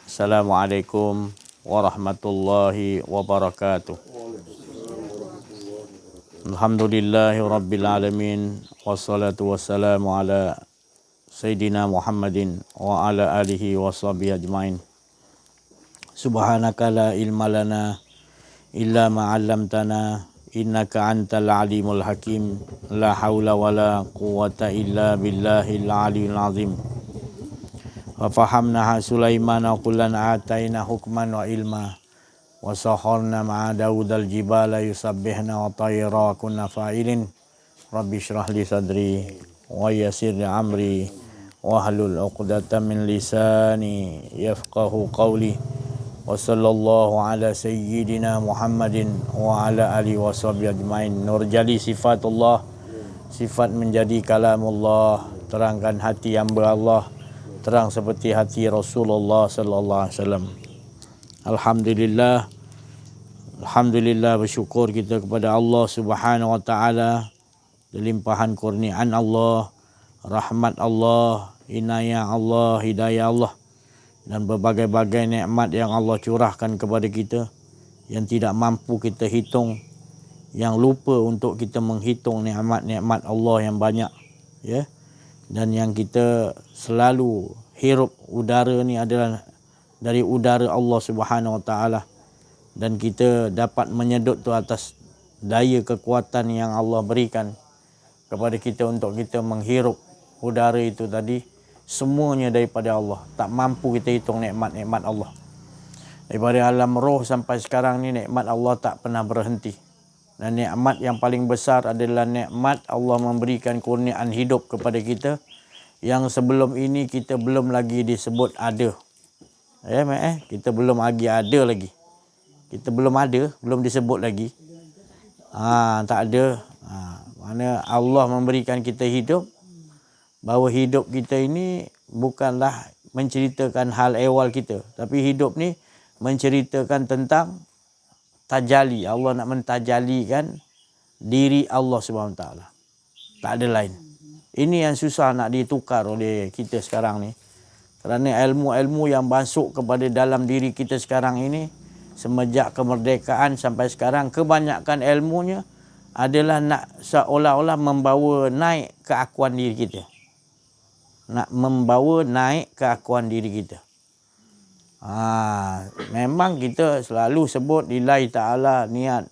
Assalamualaikum warahmatullahi wabarakatuh. Alhamdulillahi rabbil alamin. Wassalatu wassalamu ala Sayyidina Muhammadin wa ala alihi wa sahbihi ajmain. Subhanaka la ilma lana illa ma 'allamtana innaka antal alimul hakim. La haula wala quwwata illa billahil aliyyil azim. Wa fahamnaha Sulaiman wa kullan ataina hukman wa ilma wa saharna ma'a Daudal jibala yusabbihna wa tayra wa kunna fa'ilin. Rabbi shrah li sadri wa yassir li amri wa hlul 'uqdatam min lisani yafqahu qawli. Wa sallallahu ala sayyidina Muhammadin wa ala alihi wa sahbihi ajmain. Nurjali sifatullah, sifat menjadi kalamullah, terangkan hati hamba Allah, terang seperti hati Rasulullah sallallahu alaihi wasallam. Alhamdulillah bersyukur kita kepada Allah Subhanahu wa taala, limpahan kurniaan Allah, rahmat Allah, inayah Allah, hidayah Allah dan berbagai-bagai nikmat yang Allah curahkan kepada kita yang tidak mampu kita hitung, yang lupa untuk kita menghitung nikmat-nikmat Allah yang banyak, ya. Dan yang kita selalu hirup udara ni adalah dari udara Allah Subhanahu Wa Taala, dan kita dapat menyedut tu atas daya kekuatan yang Allah berikan kepada kita untuk kita menghirup udara itu tadi. Semuanya daripada Allah, tak mampu kita hitung nikmat-nikmat Allah. Daripada alam roh sampai sekarang ni nikmat Allah tak pernah berhenti. Dan nikmat yang paling besar adalah nikmat Allah memberikan kurniaan hidup kepada kita yang sebelum ini kita belum lagi disebut ada. Kita belum lagi ada lagi. Kita belum ada, belum disebut lagi. Tak ada. Mana Allah memberikan kita hidup, bahawa hidup kita ini bukanlah menceritakan hal ehwal kita, tapi hidup ni menceritakan tentang tajali. Allah nak mentajalikan diri Allah Subhanahu Taala. Tak ada lain. Ini yang susah nak ditukar oleh kita sekarang ni. Kerana ilmu-ilmu yang masuk kepada dalam diri kita sekarang ini, semenjak kemerdekaan sampai sekarang, kebanyakan ilmunya adalah nak seolah-olah membawa naik keakuan diri kita. Nak membawa naik keakuan diri kita. Memang kita selalu sebut lillahi ta'ala niat.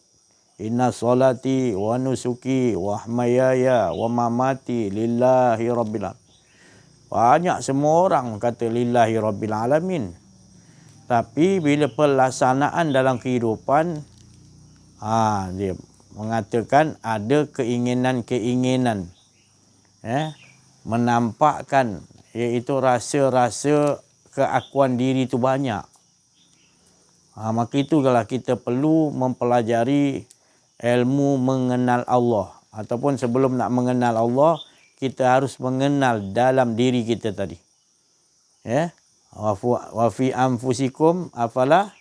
Inna solati wa nusuki wa mahayaya wa mamati lillahi rabbil alamin. Banyak semua orang kata lillahi rabbil alamin. Tapi bila pelaksanaan dalam kehidupan, dia mengatakan ada keinginan-keinginan. Menampakkan iaitu rasa-rasa keakuan diri itu banyak. Maka itu kalau kita perlu mempelajari ilmu mengenal Allah, ataupun sebelum nak mengenal Allah, kita harus mengenal dalam diri kita tadi. Wa fi anfusikum afala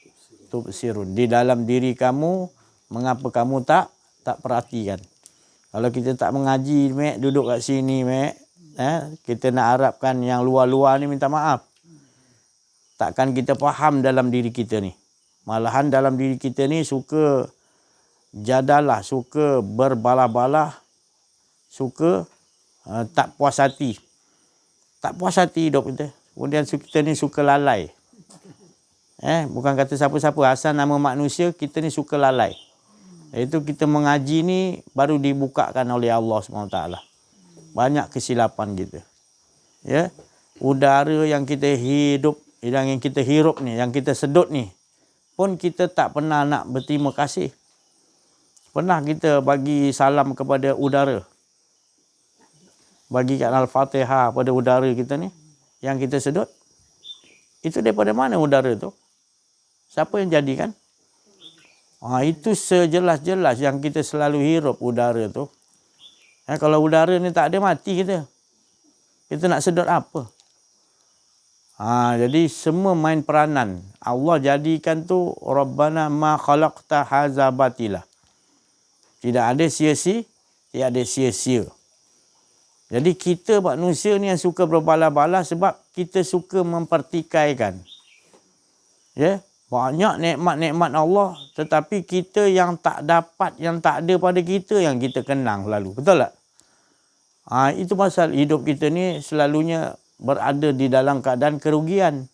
tubsirun. Di dalam diri kamu, mengapa kamu tak perhatikan? Kalau kita tak mengaji, duduk kat sini, kita nak harapkan yang luar-luar ni minta maaf. Takkan kita faham dalam diri kita ni. Malahan dalam diri kita ni suka jadalah, suka berbalah-balah, suka tak puas hati. Tak puas hati hidup kita. Kemudian kita ni suka lalai. Bukan kata siapa-siapa, asal nama manusia, kita ni suka lalai. Itu kita mengaji ni baru dibukakan oleh Allah SWT. Banyak kesilapan kita. Udara yang kita hidup, yang kita hirup ni, yang kita sedut ni, pun kita tak pernah nak berterima kasih. Pernah kita bagi salam kepada udara, bagikan Al-Fatihah pada udara kita ni, yang kita sedut? Itu daripada mana udara tu? Siapa yang jadikan? Itu sejelas-jelas yang kita selalu hirup udara tu. Kalau udara ni tak ada, mati kita. Kita nak sedut apa? Jadi semua main peranan. Allah jadikan tu Rabbana ma khalaqta hadza batila. Tidak ada sia-sia, tidak ada sia-sia. Jadi kita manusia ni yang suka berbalah-balah sebab kita suka mempertikaikan. Ya, banyak nikmat-nikmat Allah, tetapi kita yang tak dapat, yang tak ada pada kita, yang kita kenang lalu. Betul tak? Itu pasal hidup kita ni selalunya berada di dalam keadaan kerugian.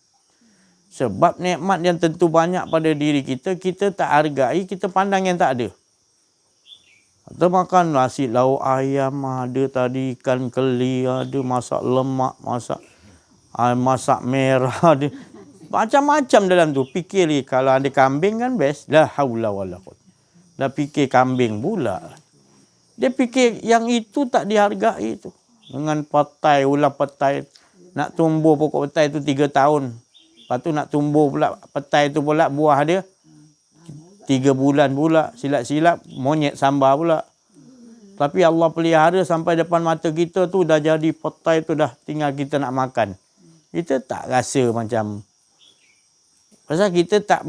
Sebab nikmat yang tentu banyak pada diri kita, kita tak hargai, kita pandang yang tak ada. Atau makan nasi lauk ayam ada, tadi ikan keli ada, masak lemak, masak merah ada. Macam-macam dalam tu. Fikir kalau ada kambing kan best. La haula wala quwwata. Dah fikir kambing pula. Dia fikir yang itu tak dihargai tu. Dengan petai, ulang petai. Nak tumbuh pokok petai tu 3 tahun. Lepas tu nak tumbuh pula petai tu pula, buah dia 3 bulan pula. Silap-silap monyet sambar pula. Tapi Allah pelihara sampai depan mata kita tu dah jadi petai tu, dah tinggal kita nak makan. Kita tak rasa macam, pasal kita tak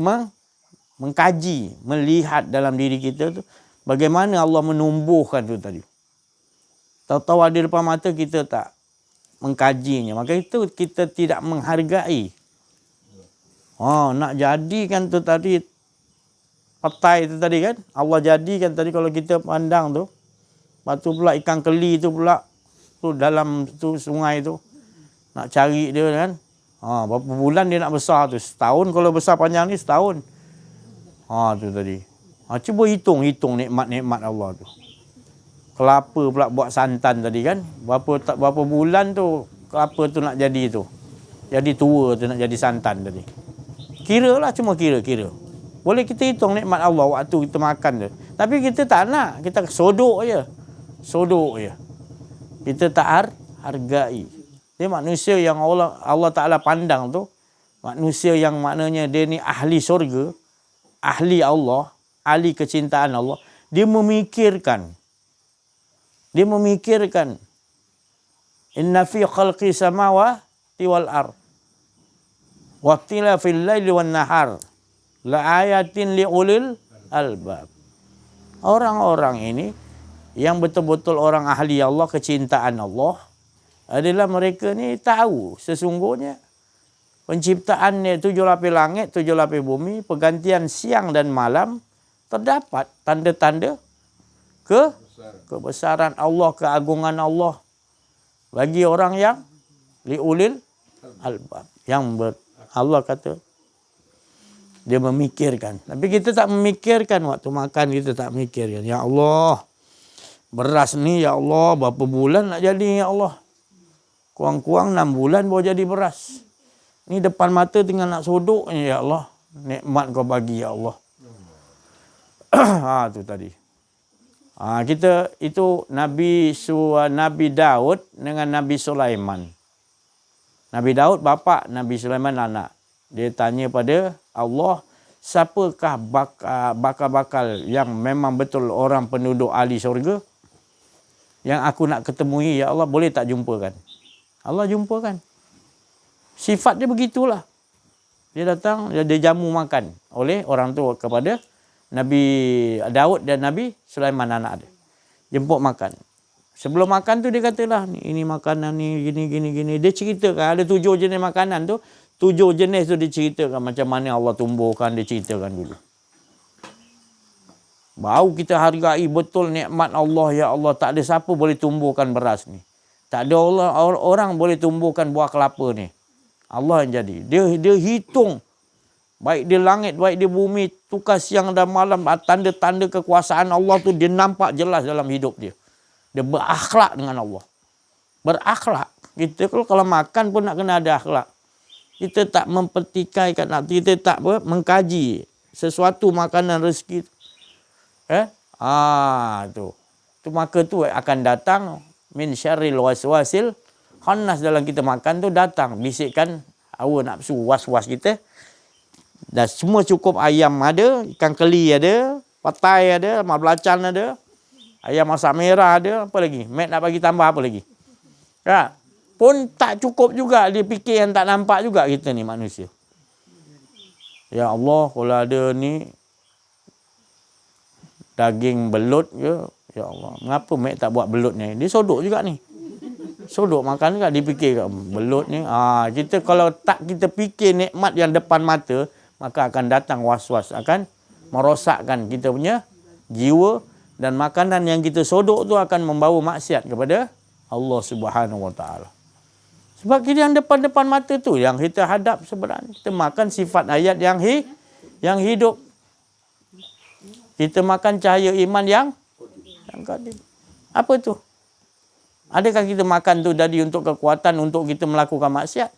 mengkaji, melihat dalam diri kita tu bagaimana Allah menumbuhkan tu tadi. Tahu-tahu ada depan mata, kita tak mengkajinya. Maka itu kita tidak menghargai. Nak jadikan tu tadi, petai tu tadi kan, Allah jadikan tadi kalau kita pandang tu. Lepas tu pula ikan keli tu pula, tu dalam tu sungai tu, nak cari dia kan. Berapa bulan dia nak besar tu? Setahun kalau besar panjang ni, setahun. Tu tadi. Cuba hitung nikmat-nikmat Allah tu. Kelapa pula buat santan tadi kan. Berapa bulan tu kelapa tu nak jadi tu. Jadi tua tu, nak jadi santan tadi. Kira lah, cuma kira. Boleh kita hitung nikmat Allah waktu kita makan tu. Tapi kita tak nak. Kita sodok je. Kita tak hargai. Dia manusia yang Allah Ta'ala pandang tu, manusia yang maknanya dia ni ahli syurga, ahli Allah, ahli kecintaan Allah. Dia memikirkan. Inna fi khalqi samawati wal ard wa ikhtilafil laili wan nahar la ayatin li ulil albab. Orang-orang ini yang betul-betul orang ahli Allah, kecintaan Allah, adalah mereka ni tahu sesungguhnya penciptaan 7 lapis langit, 7 lapis bumi, pergantian siang dan malam, terdapat tanda-tanda kebesaran Allah, keagungan Allah bagi orang yang liulil albab, yang Allah kata dia memikirkan. Tapi kita tak memikirkan waktu makan, kita tak memikirkan. Ya Allah, beras ni ya Allah berapa bulan nak jadi ya Allah? Kurang-kurang 6 bulan baru jadi beras. Ni depan mata tinggal nak sodoknya ya Allah. Nikmat kau bagi ya Allah. Tu tadi. Kita itu Nabi Daud dengan Nabi Sulaiman. Nabi Daud bapa, Nabi Sulaiman anak. Dia tanya pada Allah, siapakah bakal-bakal yang memang betul orang penduduk ahli syurga yang aku nak ketemui ya Allah, boleh tak jumpakan? Allah jumpakan. Sifat dia begitulah. Dia datang, dia jamu makan oleh orang tu kepada Nabi Daud dan Nabi Sulaiman anak dia. Jemput makan. Sebelum makan tu dia katalah, ini makanan ni gini. Dia ceritakan ada 7 jenis makanan tu. 7 jenis tu dia ceritakan macam mana Allah tumbuhkan, dia ceritakan dulu. Baru kita hargai betul nikmat Allah. Ya Allah, tak ada siapa boleh tumbuhkan beras ni. Tak ada orang boleh tumbuhkan buah kelapa ni. Allah yang jadi. Dia hitung. Baik di langit, baik di bumi, tukar siang dan malam, tanda-tanda kekuasaan Allah tu dia nampak jelas dalam hidup dia. Dia berakhlak dengan Allah. Berakhlak. Kita kalau makan pun nak kena ada akhlak. Kita tak mempertikaikan, kita tak mengkaji sesuatu makanan rezeki. Tu maka tu akan datang min syarril waswasil khannas. Dalam kita makan tu datang bisikkan hawa nafsu, was-was kita. Dah semua cukup. Ayam ada, ikan keli ada, petai ada, mak belacan ada, ayam masak merah ada, apa lagi? Mat nak bagi tambah apa lagi? Pun tak cukup juga. Dia fikir yang tak nampak juga kita ni manusia. Ya Allah, kalau ada ni daging belut ke, ya Allah, mengapa Mat tak buat belut ni? Dia sodok juga ni. Sodok makan kat, dipikir belut ni. Kita kalau tak kita fikir nikmat yang depan mata, maka akan datang was-was, akan merosakkan kita punya jiwa, dan makanan yang kita sodok tu akan membawa maksiat kepada Allah Subhanahu Wa Taala. Sebab kita yang depan-depan mata tu yang kita hadap sebenarnya. Kita makan sifat ayat yang hidup. Kita makan cahaya iman yang qadim. Apa tu? Adakah kita makan tu tadi untuk kekuatan untuk kita melakukan maksiat?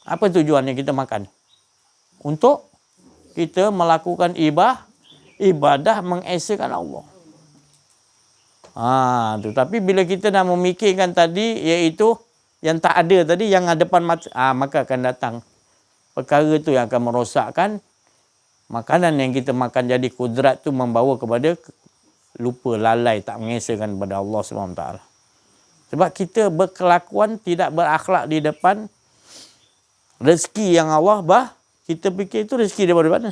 Apa tujuannya kita makan? Untuk kita melakukan ibadah mengesakan Allah. Tu. Tapi bila kita dah memikirkan tadi, iaitu yang tak ada tadi, yang ada depan mata, maka akan datang perkara tu yang akan merosakkan makanan yang kita makan. Jadi kudrat tu membawa kepada lupa, lalai, tak mengesakan kepada Allah SWT. Sebab kita berkelakuan tidak berakhlak di depan rezeki yang Allah kita fikir itu rezeki daripada mana?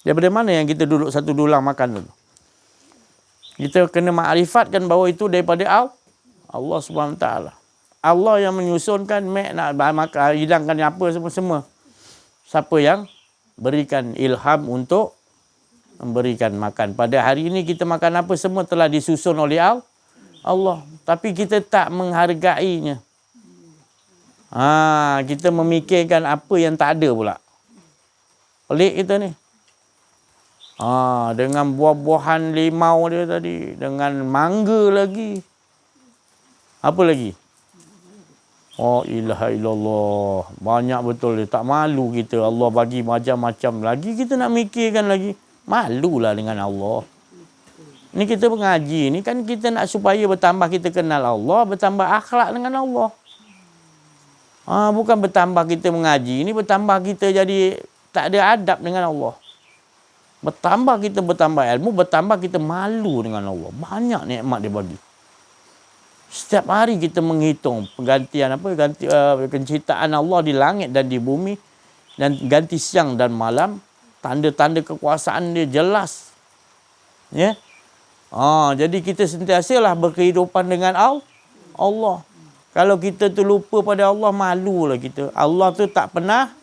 Daripada mana yang kita duduk satu dulang makan tu? Kita kena makrifatkan bahawa itu daripada Allah SWT. Allah yang menyusunkan nak makan, hidangkan apa semua. Siapa yang berikan ilham untuk memberikan makan. Pada hari ini kita makan apa semua telah disusun oleh Allah. Tapi kita tak menghargainya. Kita memikirkan apa yang tak ada pula. Pelik kita ni. Dengan buah-buahan limau dia tadi. Dengan mangga lagi. Apa lagi? Oh ilaha illallah. Banyak betul dia. Tak malu kita. Allah bagi macam-macam lagi. Kita nak mikirkan lagi. Malulah dengan Allah. Ni kita mengaji. Ni kan kita nak supaya bertambah kita kenal Allah. Bertambah akhlak dengan Allah. Bukan bertambah kita mengaji. Ni bertambah kita jadi tak ada adab dengan Allah. Bertambah kita bertambah ilmu. Bertambah kita malu dengan Allah. Banyak nikmat dia bagi. Setiap hari kita menghitung pergantian penciptaan Allah di langit dan di bumi, dan ganti siang dan malam, tanda-tanda kekuasaan dia jelas. Ya. Jadi kita sentiasalah berkehidupan dengan Allah. Kalau kita tu lupa pada Allah, malulah kita. Allah tu tak pernah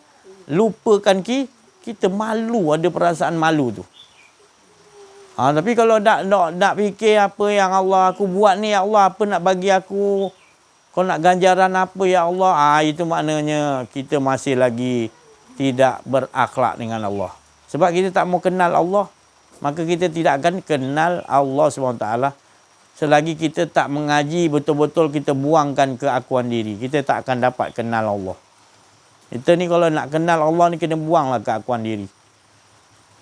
lupakan kita, malu, ada perasaan malu tu. Tapi kalau nak fikir apa yang Allah aku buat ni, ya Allah, apa nak bagi aku? Kau nak ganjaran apa, ya Allah? Itu maknanya kita masih lagi tidak berakhlak dengan Allah. Sebab kita tak mau kenal Allah, maka kita tidak akan kenal Allah SWT. Selagi kita tak mengaji betul-betul, kita buangkan keakuan diri, kita tak akan dapat kenal Allah. Kita ni kalau nak kenal Allah ni, kena buanglah keakuan diri.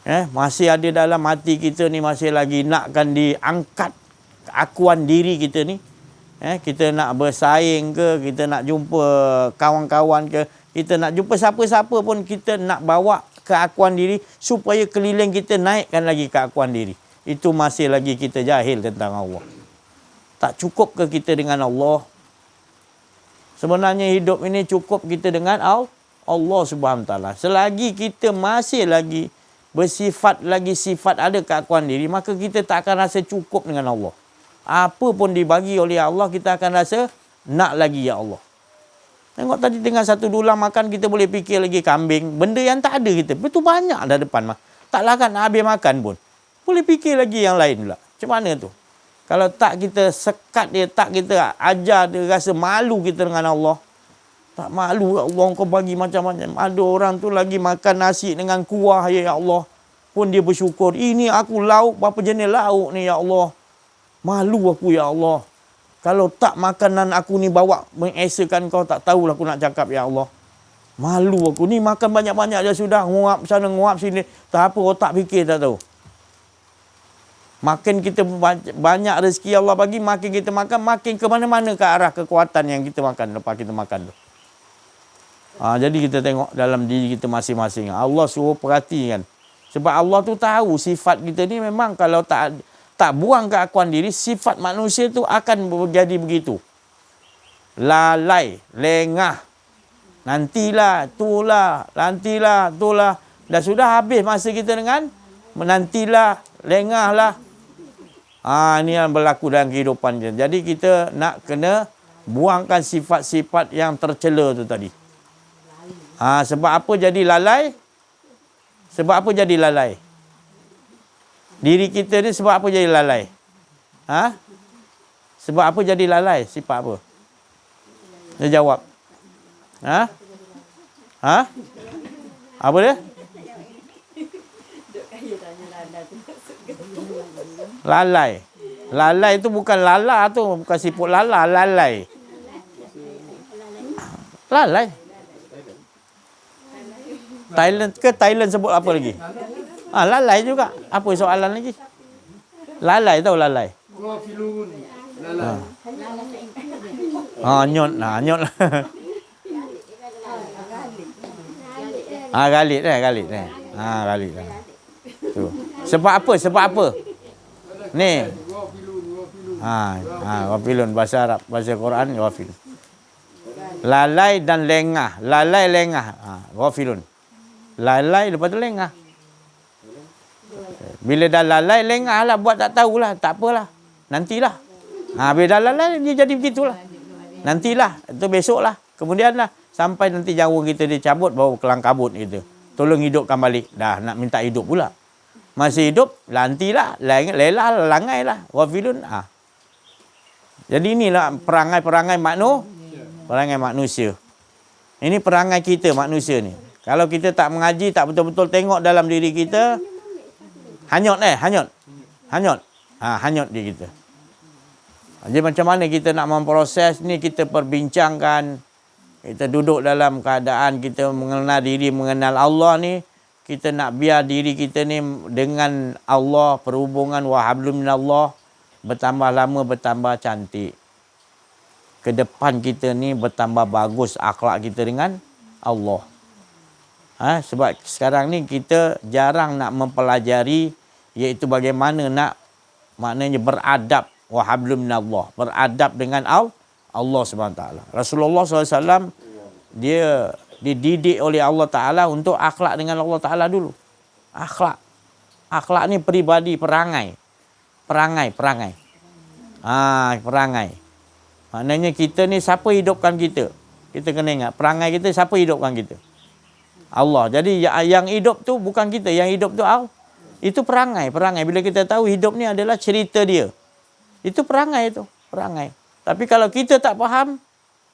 Masih ada dalam hati kita ni, masih lagi nakkan diangkat keakuan diri kita ni. Kita nak bersaing ke, kita nak jumpa kawan-kawan ke, kita nak jumpa siapa-siapa pun, kita nak bawa keakuan diri supaya keliling kita naikkan lagi keakuan diri. Itu masih lagi kita jahil tentang Allah. Tak cukup ke kita dengan Allah? Sebenarnya hidup ini cukup kita dengan Allah Subhanahu Taala. Selagi kita masih lagi bersifat lagi sifat ada keakuan diri, maka kita tak akan rasa cukup dengan Allah. Apa pun dibagi oleh Allah, kita akan rasa nak lagi, ya Allah. Tengok tadi dengan satu dulang makan, kita boleh fikir lagi kambing. Benda yang tak ada kita. Betul banyak dah depan. Taklah kan nak habis makan pun. Boleh fikir lagi yang lain pula. Macam mana tu? Kalau tak kita sekat dia, tak kita ajar dia rasa malu kita dengan Allah. Tak malu, ya Allah, kau bagi macam-macam. Ada orang tu lagi makan nasi dengan kuah, ya Allah. Pun dia bersyukur. Ini aku lauk, berapa jenis lauk ni, ya Allah. Malu aku, ya Allah. Kalau tak makanan aku ni bawa mengesakan kau, tak tahulah aku nak cakap, ya Allah. Malu aku. Ni makan banyak-banyak dah sudah. Nguap sana, nguap sini. Tak apa, otak fikir tak tahu. Makin kita banyak rezeki Allah bagi, makin kita makan, makin ke mana-mana ke arah kekuatan yang kita makan lepas kita makan tu. Jadi kita tengok dalam diri kita masing-masing. Allah suruh perhatikan. Sebab Allah tu tahu sifat kita ni memang kalau tak buang keakuan diri, sifat manusia tu akan jadi begitu. Lalai, lengah. Nantilah, itulah, nantilah, itulah. Dah sudah habis masa kita dengan menantilah, lengahlah. Ini yang berlaku dalam kehidupan kita. Jadi kita nak kena Buangkan sifat-sifat yang tercela tu tadi. Sebab apa jadi lalai? Sebab apa jadi lalai? Diri kita ni sebab apa jadi lalai? Sebab apa jadi lalai? Sifat apa? Dia jawab. Apa dia? Lalai. Lalai tu bukan lala tu, bukan siput lala, lalai. Lalai. Thailand sebut apa lagi? Lalai juga. Apa soalan lagi? Lalai tahu lalai. Nyot lah, nyot lah. Galit dah, galit dah. Galit dah. Tu. Sebab apa? Sebab apa? Ni. Ghafilun bahasa Arab, bahasa Quran ghafil. Lalai dan lengah. Lalai lengah. Ghafilun. Lalai lepas tu lengah. Bila dah lalai lengah lah, buat tak tahulah, tak apalah. Nantilah. Bila dah lalai dia jadi begitulah. Nantilah, itu besoklah. Kemudianlah sampai nanti nyawa kita dicabut baru kelang kabut kita. Tolong hidupkan balik. Dah nak minta hidup pula. Masih hidup, lantilah, lelah, langai lah. Wafilun. Jadi inilah perangai-perangai perangai manusia. Ini perangai kita manusia ni. Kalau kita tak mengaji, tak betul-betul tengok dalam diri kita, hanyut. Hanyut dia kita. Jadi macam mana kita nak memproses ni, kita perbincangkan. Kita duduk dalam keadaan kita mengenal diri, mengenal Allah ni. Kita nak biar diri kita ni dengan Allah, perhubungan wahablum minallah, bertambah lama, bertambah cantik. Ke depan kita ni bertambah bagus akhlak kita dengan Allah. Sebab sekarang ni kita jarang nak mempelajari, iaitu bagaimana nak, maknanya beradab, wahablum minallah, beradab dengan Allah SWT. Rasulullah SAW, dia dididik oleh Allah Ta'ala untuk akhlak dengan Allah Ta'ala dulu. Akhlak. Akhlak ni peribadi, perangai. Perangai. Maknanya kita ni, siapa hidupkan kita? Kita kena ingat, perangai kita, siapa hidupkan kita? Allah. Jadi yang hidup tu bukan kita, yang hidup tu Allah. Itu perangai. Bila kita tahu hidup ni adalah cerita dia. Itu perangai tu. Tapi kalau kita tak faham,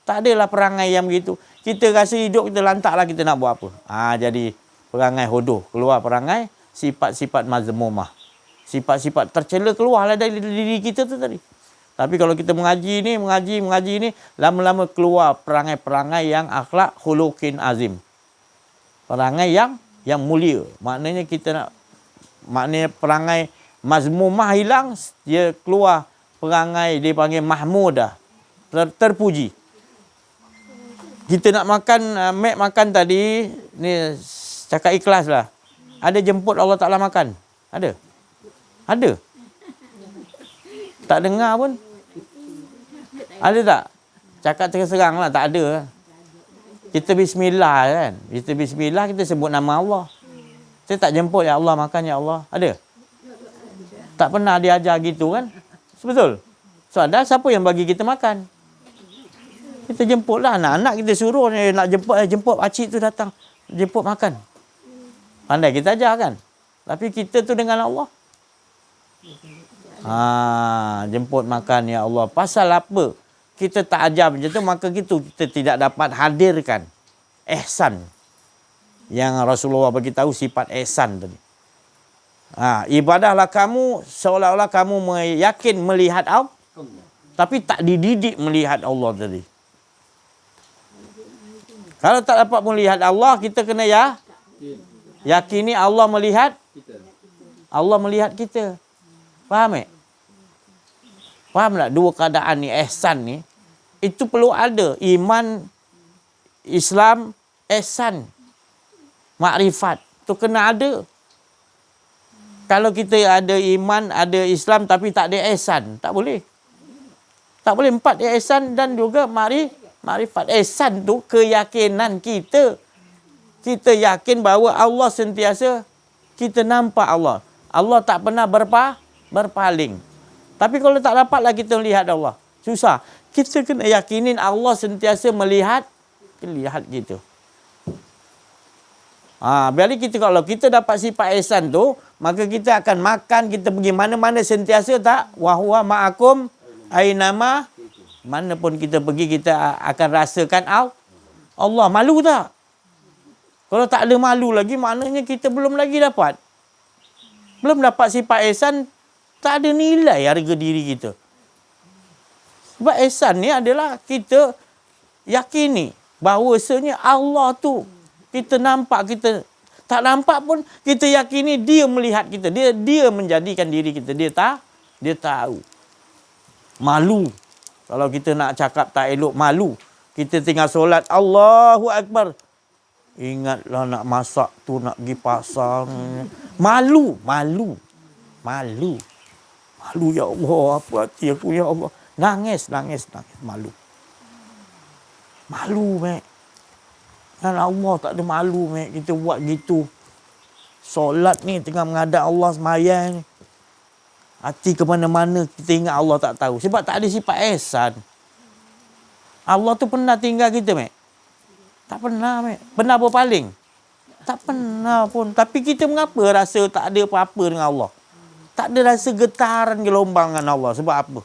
tak adalah perangai yang begitu. Kita rasa hidup kita lantaklah, kita nak buat apa. Jadi perangai hodoh. Keluar perangai sifat-sifat mazmumah. Sifat-sifat tercela keluarlah dari diri kita tu tadi. Tapi kalau kita mengaji ni, lama-lama keluar perangai-perangai yang akhlak khuluqin azim. Perangai yang mulia. Maknanya perangai mazmumah hilang, dia keluar perangai dia panggil mahmudah. Terpuji. Kita nak makan, Mac makan tadi, ni cakap ikhlas lah. Ada jemput Allah Ta'ala makan? Ada? Tak dengar pun? Ada tak? Cakap terus terang lah, tak ada. Kita bismillah kan? Kita bismillah, kita sebut nama Allah. Kita tak jemput, ya Allah makan, ya Allah. Ada? Tak pernah diajar gitu kan? Betul? So ada siapa yang bagi kita makan? Kita jemputlah anak-anak, kita suruh nak jemput pakcik tu datang. Jemput makan. Pandai kita ajar kan? Tapi kita tu dengan Allah. Jemput makan ya Allah. Pasal apa? Kita tak ajar macam tu, maka kita tidak dapat hadirkan ihsan. Yang Rasulullah bagi tahu sifat ihsan tadi. Ibadahlah kamu seolah-olah kamu yakin melihat Allah, tapi tak dididik melihat Allah tadi. Kalau tak dapat melihat Allah, kita kena yakini Allah melihat kita. Faham tak? Faham tak? Dua keadaan ni, ihsan ni, itu perlu ada. Iman, Islam, ihsan, makrifat. Itu kena ada. Kalau kita ada iman, ada Islam tapi tak ada ihsan, tak boleh. Tak boleh. 4 ihsan dan juga makrifat. Ihsan tu keyakinan kita. Kita yakin bahawa Allah sentiasa, kita nampak Allah. Allah tak pernah berpaling. Tapi kalau tak dapatlah kita melihat Allah. Susah. Kita kena yakinin Allah sentiasa melihat kita. Biar kita kalau kita dapat sifat ihsan tu, maka kita akan makan, kita pergi mana-mana sentiasa tak? Wa huwa ma'akum ainama, mana pun kita pergi kita akan rasakan Allah. Malu tak? Kalau tak ada malu lagi, maknanya kita belum lagi dapat. Belum dapat sifat ihsan, tak ada nilai harga diri kita. Sebab ihsan ni adalah kita yakini bahawasanya Allah tu kita nampak, kita tak nampak pun kita yakini dia melihat kita, dia menjadikan diri kita, dia tahu. Malu. Kalau kita nak cakap tak elok, malu. Kita tengah solat, Allahu Akbar. Ingatlah nak masak tu, nak pergi pasar. Malu. Malu ya Allah, apa hati aku ya Allah. Nangis. Malu, Mek. Dan Allah tak ada malu, Mek. Kita buat gitu. Solat ni tengah menghadap Allah sembahyang ni. Hati ke mana-mana kita ingat Allah tak tahu. Sebab tak ada sifat ihsan. Allah tu pernah tinggal kita, Mek? Tak pernah, Mek. Pernah berpaling? Tak pernah pun. Tapi kita mengapa rasa tak ada apa-apa dengan Allah? Tak ada rasa getaran gelombang dengan Allah. Sebab apa?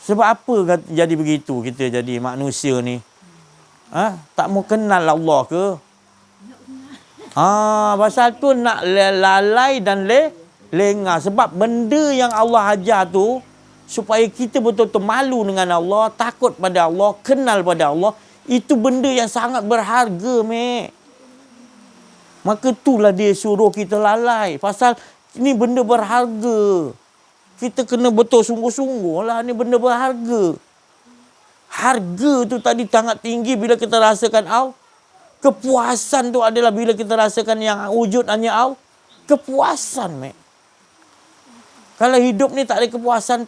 Sebab apa jadi begitu kita jadi manusia ni? Tak mau kenal Allah ke? Pasal tu nak lalai dan lengah. Sebab benda yang Allah ajar tu, supaya kita betul-betul malu dengan Allah, takut pada Allah, kenal pada Allah, itu benda yang sangat berharga, Mek. Maka itulah dia suruh kita lalai. Pasal ni benda berharga. Kita kena betul sungguh-sungguh lah, ni benda berharga. Harga tu tadi sangat tinggi bila kita rasakan kepuasan tu adalah bila kita rasakan yang wujud hanya kepuasan, Mek. Kalau hidup ni tak ada kepuasan,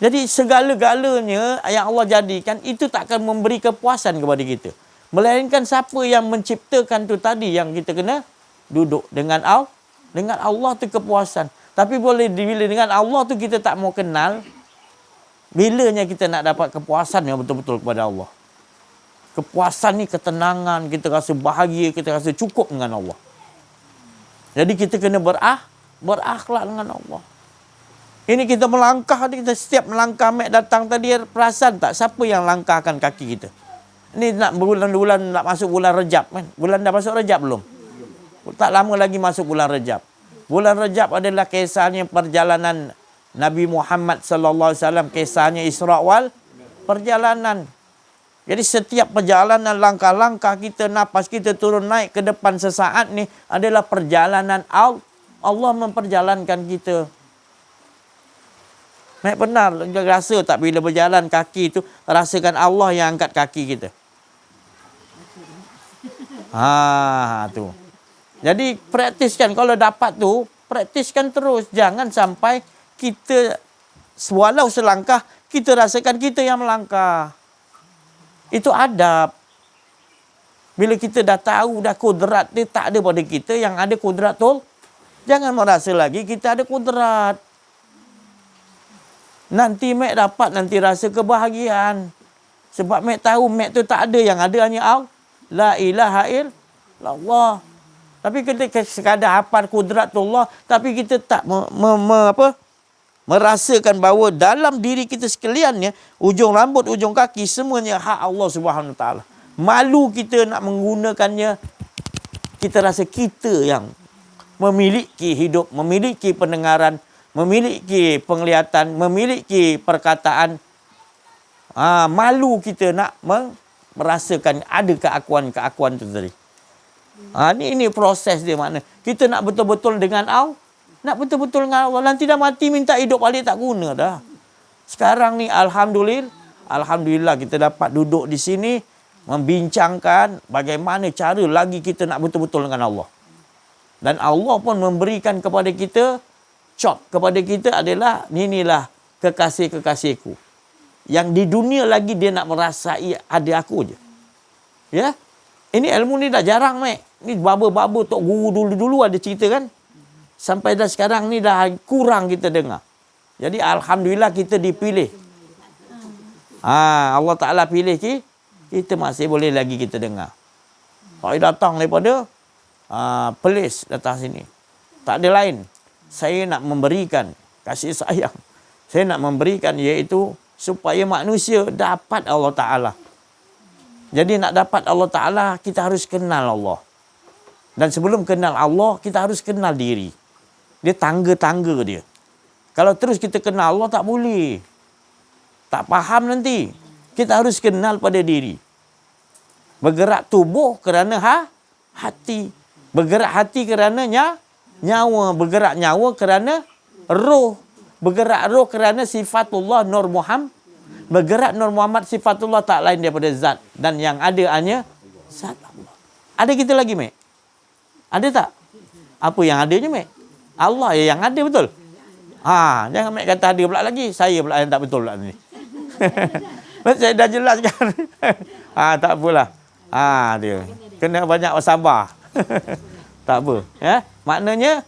jadi segala-galanya yang Allah jadikan itu tak akan memberi kepuasan kepada kita. Melainkan siapa yang menciptakan tu tadi yang kita kena duduk dengan Allah tu kepuasan. Tapi bila dengan Allah tu kita tak mau kenal, bilanya kita nak dapat kepuasan yang betul-betul kepada Allah. Kepuasan ni ketenangan, kita rasa bahagia, kita rasa cukup dengan Allah. Jadi kita kena berakhlak dengan Allah. Ini kita melangkah, kita setiap melangkah, Mek datang tadi, perasan tak siapa yang langkahkan kaki kita? Ini nak bulan-bulan, nak masuk bulan Rejab kan? Bulan dah masuk Rejab belum? Tak lama lagi masuk bulan Rejab. Bulan Rejab adalah kisahnya perjalanan Nabi Muhammad sallallahu alaihi wasallam, kisahnya Isra wal perjalanan. Jadi setiap perjalanan, langkah-langkah kita, napas kita turun naik ke depan sesaat ni adalah perjalanan Allah memperjalankan kita. Mek benar rasa tak bila berjalan kaki tu, rasakan Allah yang angkat kaki kita. Tu. Jadi praktiskan, kalau dapat tu, praktiskan terus. Jangan sampai kita walau selangkah kita rasakan kita yang melangkah. Itu adab. Bila kita dah tahu dah kudrat dia tak ada pada kita, yang ada kudrat tu, jangan merasa lagi kita ada kudrat. Nanti Mek dapat nanti rasa kebahagiaan. Sebab Mek tahu Mek tu tak ada, yang ada hanya Allah. La ilaha illallah. Tapi kita sekadar hafal kudratullah, tapi kita tak merasakan bahawa dalam diri kita sekaliannya, ujung rambut, ujung kaki, semuanya hak Allah Subhanahu Wa Taala. Malu kita nak menggunakannya. Kita rasa kita yang memiliki hidup, memiliki pendengaran, memiliki penglihatan, memiliki perkataan. Malu kita nak merasakan ada keakuan-keakuan itu tadi. Ini proses dia makna. Kita nak betul-betul dengan Allah. Nak betul-betul dengan Allah. Nanti dah mati minta hidup balik tak guna dah. Sekarang ni Alhamdulillah kita dapat duduk di sini membincangkan bagaimana cara lagi kita nak betul-betul dengan Allah. Dan Allah pun memberikan kepada kita, kepada kita adalah, inilah kekasih-kekasihku. Yang di dunia lagi dia nak merasai ada aku je. Ya? Ini ilmu ni dah jarang, Mek. Ni baba-baba tok guru dulu-dulu ada cerita kan. Sampai dah sekarang ni dah kurang kita dengar. Jadi alhamdulillah kita dipilih. Allah Ta'ala pilih kita masih boleh lagi kita dengar. Kalau datang daripada Perlis datang sini. Tak ada lain. Saya nak memberikan kasih sayang. Saya nak memberikan iaitu supaya manusia dapat Allah Ta'ala. Jadi nak dapat Allah Ta'ala, kita harus kenal Allah. Dan sebelum kenal Allah, kita harus kenal diri. Dia tangga-tangga dia. Kalau terus kita kenal Allah, tak boleh. Tak faham nanti. Kita harus kenal pada diri. Bergerak tubuh kerana hati. Bergerak hati kerana nyawa. Bergerak nyawa kerana roh. Bergerak roh kerana sifatullah Nur Muhammad. Bergerak Nur Muhammad sifatullah tak lain daripada zat. Dan yang ada hanya zat Allah. Ada kita lagi, Mek? Ada tak? Apa yang adanya, Mek? Allah yang ada, betul? Jangan Mek kata ada pula lagi. Saya pula yang tak betul pula ni. Saya dah jelaskan. Tak apalah. Dia. Kena banyak sabar. Tak apa. Maknanya,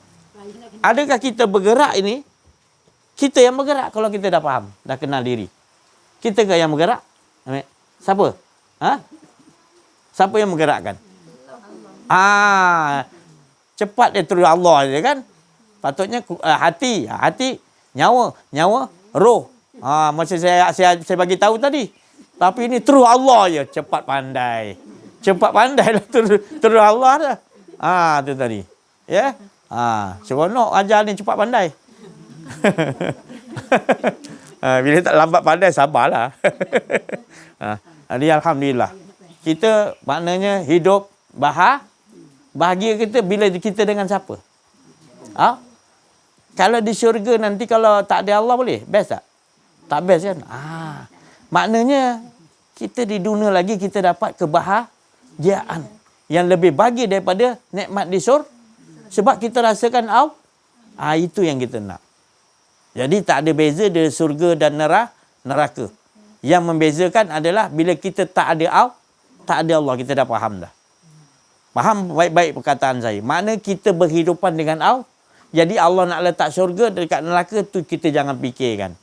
adakah kita bergerak ini? Kita yang bergerak kalau kita dah faham. Dah kenal diri. Kita ke yang bergerak? Siapa? Siapa yang menggerakkan? Cepat dia terus Allah je kan? Patutnya hati, nyawa, roh. Macam saya bagi tahu tadi. Tapi ini terus Allah je, cepat pandai. Cepat pandai lah terus Allah dah. Tu tadi. Ya? Seronok ajar ni cepat pandai. Bila tak lambat pandai, sabarlah. Jadi alhamdulillah. Kita maknanya hidup bahagia kita bila kita dengan siapa? Kalau di syurga nanti kalau tak ada Allah boleh? Best tak? Tak best kan? Maknanya kita di dunia lagi kita dapat kebahagiaan yang lebih bagi daripada nikmat di syurga. Sebab kita rasakan itu yang kita nak. Jadi tak ada beza dari surga dan neraka. Yang membezakan adalah bila kita tak ada Allah, kita dah faham dah. Faham baik-baik perkataan saya. Makna kita berhidupan dengan Allah. Jadi Allah nak letak syurga dekat neraka tu kita jangan fikirkan.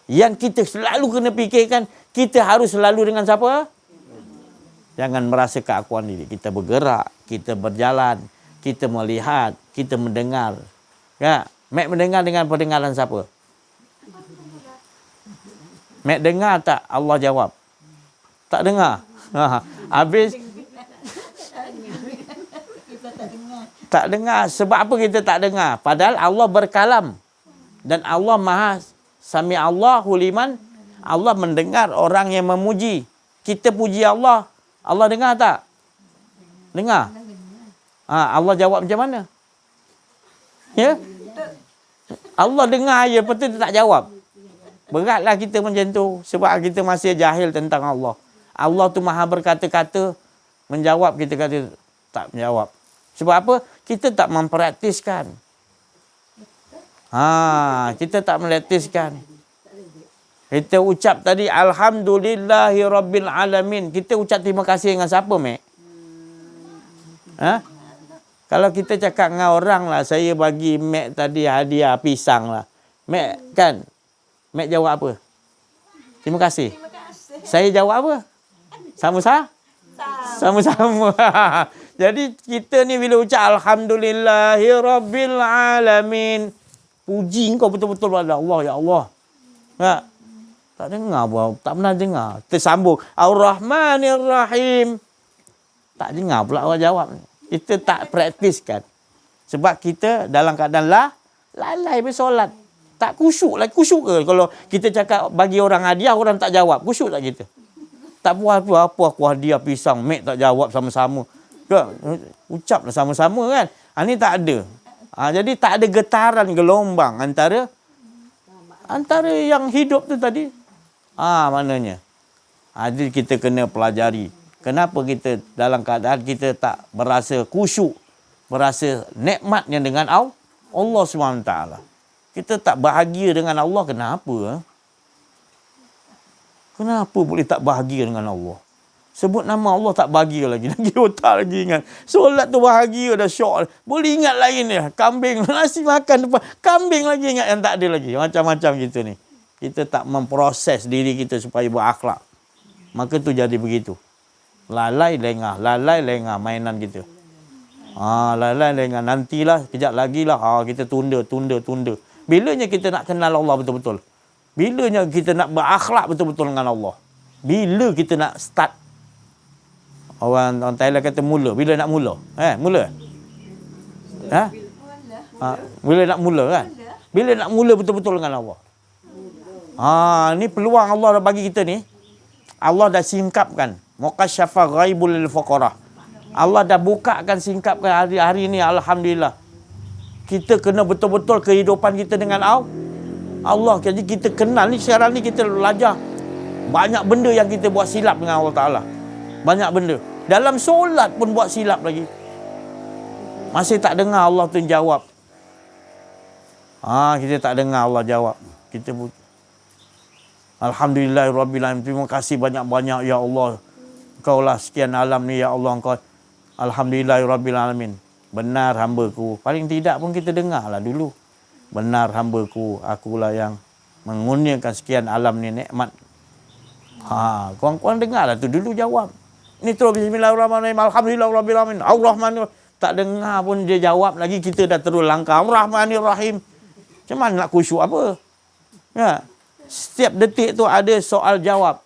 Yang kita selalu kena fikirkan, kita harus selalu dengan siapa? Jangan merasa keakuan diri. Kita bergerak, kita berjalan, kita melihat, kita mendengar. Mek mendengar dengan pendengaran siapa? Mek dengar tak? Allah jawab. Tak dengar. Habis tak dengar. Sebab apa kita tak dengar? Padahal Allah berkalam. Dan Allah maha sami Allahu liman. Allah mendengar orang yang memuji. Kita puji Allah. Allah dengar tak? Dengar. Allah jawab macam mana? Ya? Allah dengar je, betul tak jawab. Beratlah kita macam tu. Sebab kita masih jahil tentang Allah. Allah tu maha berkata-kata. Menjawab, kita kata tak menjawab. Sebab apa? Kita tak mempraktiskan. Kita tak mempraktiskan. Kita ucap tadi, Alhamdulillahi Rabbil Alamin. Kita ucap terima kasih dengan siapa, Mek? Kalau kita cakap dengan orang lah, saya bagi Mek tadi hadiah pisang lah. Mek kan? Mek jawab apa? Terima kasih. Saya jawab apa? Sama-sama. Jadi kita ni bila ucap Alhamdulillahi Rabbil Alamin. Puji kau betul-betul pada Allah, ya Allah. Tak dengar pun, tak pernah dengar. Tersambung Ar-Rahmanir Rahim. Tak dengar pula orang jawab. Kita tak praktiskan. Sebab kita dalam keadaan lalai bersolat. Tak kusyuk lah. Kusyuk ke kalau kita cakap bagi orang hadiah, orang tak jawab? Kusyuk tak kita? Tak puas apa aku hadiah pisang, Mek tak jawab sama-sama. Ucaplah sama-sama kan. Ini tak ada. Jadi tak ada getaran gelombang antara yang hidup tu tadi. Maknanya. Jadi kita kena pelajari. Kenapa kita dalam keadaan kita tak berasa kusyuk, berasa nikmatnya dengan Allah SWT. Kita tak bahagia dengan Allah. Kenapa? Kenapa boleh tak bahagia dengan Allah? Sebut nama Allah tak bagi lagi. Lagi otak lagi ingat. Solat tu bahagia dah syok. Boleh ingat lain dia. Kambing, nasi makan depan. Kambing lagi ingat yang tak ada lagi. Macam-macam kita ni. Kita tak memproses diri kita supaya berakhlak. Maka tu jadi begitu. Lalai lengah mainan kita. Lalai lengah. Nantilah, kejap lagi lah. Kita tunda. Bilanya kita nak kenal Allah betul-betul? Bilanya kita nak berakhlak betul-betul dengan Allah? Bila kita nak start? Orang Thailand kata mula. Bila nak mula? Mula? Bila nak mula kan? Bila nak mula betul-betul dengan Allah? Ni peluang Allah dah bagi kita ni. Allah dah singkapkan. Muqasyafa ghaibul lil fuqara. Allah dah bukakan, singkapkan hari ni. Alhamdulillah. Kita kena betul-betul kehidupan kita dengan Allah. Jadi kita kenal ni. Sekarang ni kita belajar banyak benda yang kita buat silap dengan Allah Ta'ala. Banyak benda. Dalam solat pun buat silap lagi. Masih tak dengar Allah tu jawab. Kita tak dengar Allah jawab. Kita Alhamdulillahirrabbilalamin. Terima kasih banyak-banyak ya Allah. Engkau lah sekian alam ni ya Allah. Engkau Alhamdulillahirrabbilalamin. Benar hamba-Ku. Paling tidak pun kita dengar lah dulu. Benar hamba-Ku. Akulah yang mengurniakan sekian alam ni nikmat. Korang dengar lah tu dulu jawab. Ni terus bismillahirrahmanirrahim. Alhamdulillahirrabbilalamin. Ar-Rahmanirrahim. Tak dengar pun dia jawab lagi. Kita dah terus langkah. Ar-Rahmanirrahim. Macam mana nak khusyuk apa? Ya. Setiap detik tu ada soal jawab.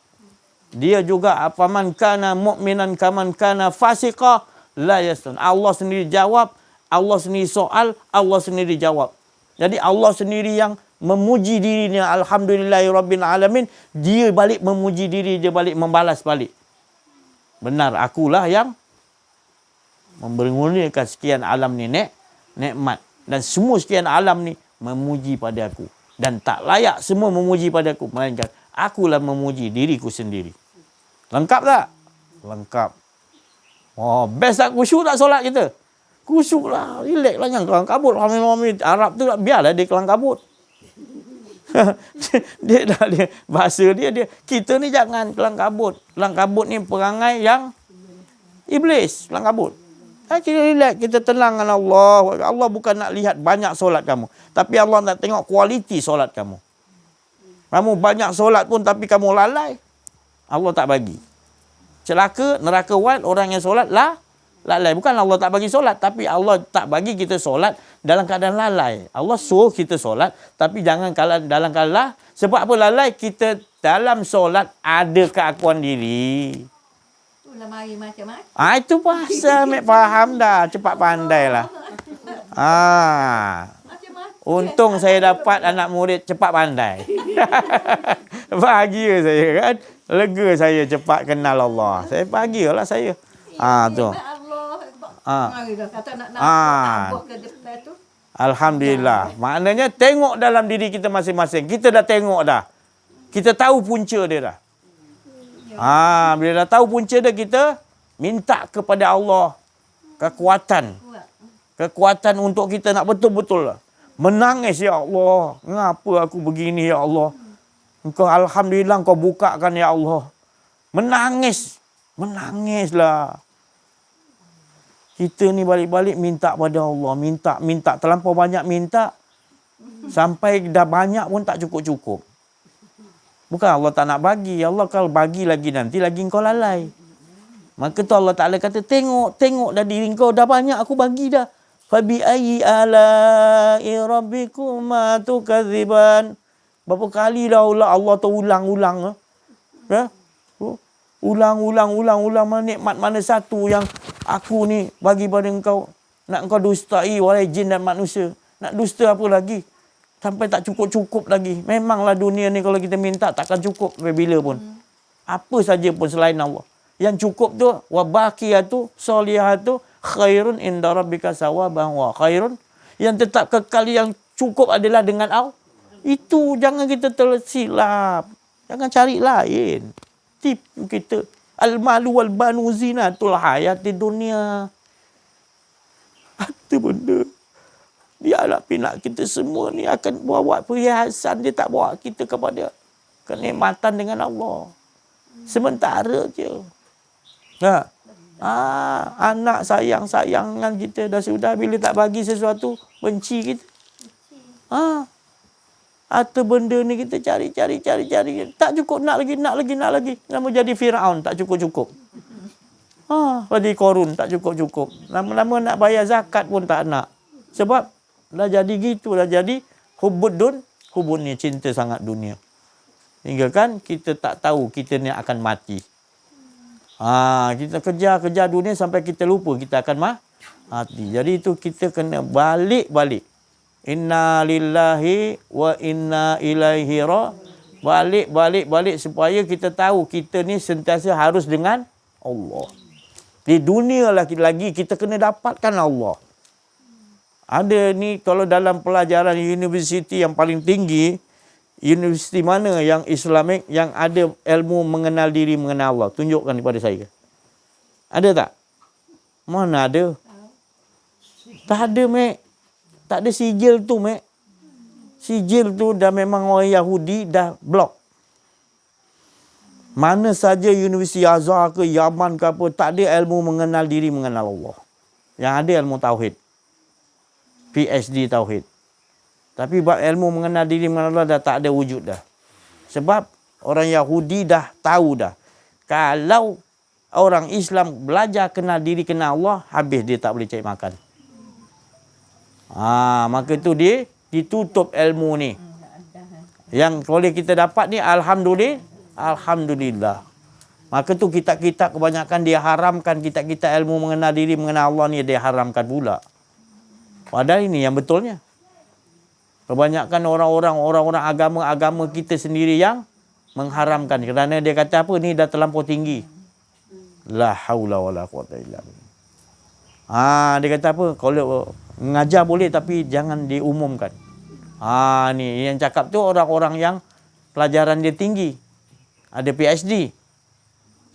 Dia juga afaman kana mu'minan kaman kana fasiqah la yastun. Allah sendiri jawab, Allah sendiri soal, Allah sendiri jawab. Jadi Allah sendiri yang memuji dirinya, alhamdulillahirabbil alamin, dia balik memuji diri, dia balik membalas balik. Benar, akulah yang memberikan sekian alam ni nikmat, dan semua sekian alam ni memuji pada aku. Dan tak layak semua memuji pada aku, melainkan akulah memuji diriku sendiri. Lengkap tak? Lengkap. Best tak khusyuk tak solat kita? Khusyuk lah, relax lah, jangan kelang kabut. Arab tu biarlah dia kelang kabut. dia bahasa dia kita ni jangan kelang kabut. Kelang kabut ni perangai yang iblis, kelang kabut. Kita relax, kita tenang dengan Allah. Allah bukan nak lihat banyak solat kamu, tapi Allah nak tengok kualiti solat kamu. Kamu banyak solat pun tapi kamu lalai, Allah tak bagi. Celaka, neraka wan orang yang solat lalai. Bukan Allah tak bagi solat, tapi Allah tak bagi kita solat dalam keadaan lalai. Allah suruh kita solat, tapi jangan dalam keadaan sebab apa lalai? Kita dalam solat ada keakuan diri. Itulah mari macam-macam. Itu pasal mek faham dah, cepat pandai lah. Untung saya dapat anak murid cepat pandai. Bahagia saya kan. Lega saya cepat kenal Allah. Saya bahagialah saya. Tu. Alhamdulillah. Maknanya tengok dalam diri kita masing-masing. Kita dah tengok dah. Kita tahu punca dia dah. Bila dah tahu punca dia, kita minta kepada Allah kekuatan. Kekuatan untuk kita nak betul-betul lah menangis, ya Allah, mengapa aku begini ya Allah? Engkau alhamdulillah engkau bukakan ya Allah. Menangislah. Kita ni balik-balik minta pada Allah, minta terlampau banyak minta sampai dah banyak pun tak cukup-cukup. Bukan Allah tak nak bagi, Allah kalau bagi lagi nanti lagi engkau lalai. Maka tu Allah Ta'ala kata, tengok dah diri engkau dah banyak aku bagi dah. Fabi ayyi ala'i rabbikuma tukadziban. Berapa kali dah Allah tu ulang-ulang. Ulang nikmat mana satu yang aku ni bagi pada engkau. Nak engkau dustai wahai jin dan manusia. Nak dusta apa lagi? Sampai tak cukup-cukup lagi. Memanglah dunia ni kalau kita minta takkan cukup sampai bila pun. Apa saja pun selain Allah. Yang cukup tu wa baqiyatu sholihatu khairun inda rabbika sawaban wa khairun. Yang tetap kekal yang cukup adalah dengan Allah. Itu jangan kita tersilap. Jangan cari lain. Tipu kita. Al-malu wal banu zinatul hayati dunia. Ada benda. Dia nak pinak kita semua ni akan buat perhiasan. Dia tak bawa kita kepada kenikmatan dengan Allah. Sementara je. Tak. Anak sayang-sayangan kita dah sudah, bila tak bagi sesuatu benci kita. Atau benda ni kita cari. Tak cukup, nak lagi. Nama jadi Firaun, tak cukup. Pada Korun, tak cukup. Lama-lama nak bayar zakat pun tak nak. Sebab dah jadi gitu, dah jadi hubun ni, cinta sangat dunia. Hingga kan kita tak tahu kita ni akan mati. Kita kejar dunia sampai kita lupa kita akan mati. Jadi itu kita kena balik. Inna lillahi wa inna ilaihi balik supaya kita tahu kita ni sentiasa harus dengan Allah. Di dunia lagi kita kena dapatkan Allah. Ada ni kalau dalam pelajaran universiti yang paling tinggi, universiti mana yang Islamik yang ada ilmu mengenal diri, mengenal Allah? Tunjukkan kepada saya. Ada tak? Mana ada? Tak ada, Mek. Tak ada sijil tu, Mek. Sijil tu dah memang orang Yahudi dah blok. Mana saja universiti Azhar ke Yaman ke apa, tak ada ilmu mengenal diri, mengenal Allah. Yang ada ilmu tauhid. PhD tauhid. Tapi bab ilmu mengenal diri, mengenal Allah dah tak ada wujud dah. Sebab orang Yahudi dah tahu dah. Kalau orang Islam belajar kenal diri, kenal Allah, habis dia tak boleh cari makan. Maka tu dia ditutup ilmu ni. Yang boleh kita dapat ni Alhamdulillah. Maka tu kitab-kitab kebanyakan dia haramkan, kitab-kitab ilmu mengenal diri, mengenal Allah ni dia haramkan pula. Padahal ini yang betulnya. Kebanyakan orang-orang agama kita sendiri yang mengharamkan. Kerana dia kata apa? Ni dah terlampau tinggi. La haula wala quwata illa billah. Dia kata apa? Kalau mengajar boleh tapi jangan diumumkan. Ni yang cakap tu orang-orang yang pelajaran dia tinggi. Ada PhD.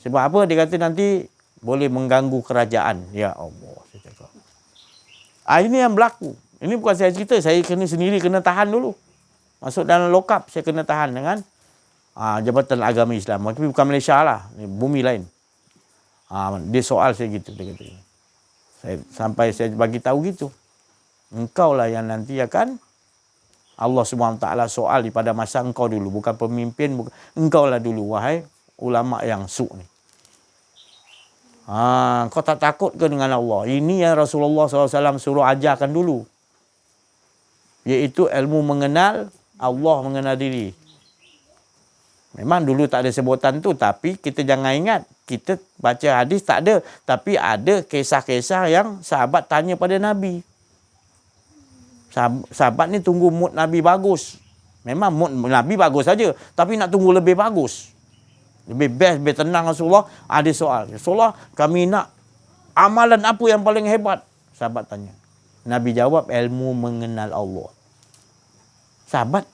Sebab apa? Dia kata nanti boleh mengganggu kerajaan. Ya Allah, saya cakap. Ini yang berlaku. Ini bukan saya cerita, saya kena tahan dulu. Masuk dalam lokap, saya kena tahan dengan Jabatan Agama Islam. Tapi bukan Malaysia lah, bumi lain. Dia soal saya gitu, dia kata. Sampai saya bagi tahu gitu. Engkau lah yang nanti akan Allah SWT soal pada masa engkau dulu. Bukan pemimpin, engkau lah dulu, wahai ulama yang su' ni. Kau tak takut ke dengan Allah? Ini yang Rasulullah SAW suruh ajarkan dulu. Iaitu ilmu mengenal Allah, mengenal diri. Memang dulu tak ada sebutan tu, tapi kita jangan ingat. Kita baca hadis tak ada. Tapi ada kisah-kisah yang sahabat tanya pada Nabi. Sahabat ni tunggu mood Nabi bagus. Memang mood Nabi bagus saja. Tapi nak tunggu lebih bagus. Lebih best, lebih tenang Rasulullah. Ada soal. Rasulullah, kami nak amalan apa yang paling hebat? Sahabat tanya. Nabi jawab, ilmu mengenal Allah. Sahabat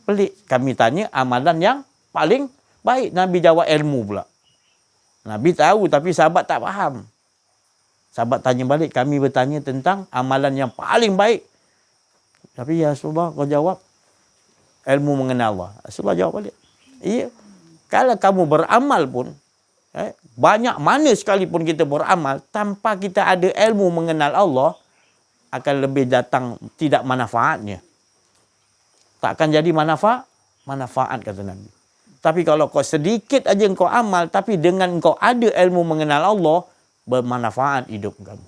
pelik. Kami tanya amalan yang paling baik. Nabi jawab ilmu pula. Nabi tahu tapi sahabat tak faham. Sahabat tanya balik. Kami bertanya tentang amalan yang paling baik. Tapi ya Rasulullah, kau jawab ilmu mengenal Allah. Rasulullah jawab balik. Iya. Kalau kamu beramal pun, banyak mana sekalipun kita beramal, tanpa kita ada ilmu mengenal Allah, akan lebih datang tidak manfaatnya. Takkan jadi manfaat kata Nabi. Tapi kalau kau sedikit aja kau amal, tapi dengan kau ada ilmu mengenal Allah, bermanfaat hidup kamu.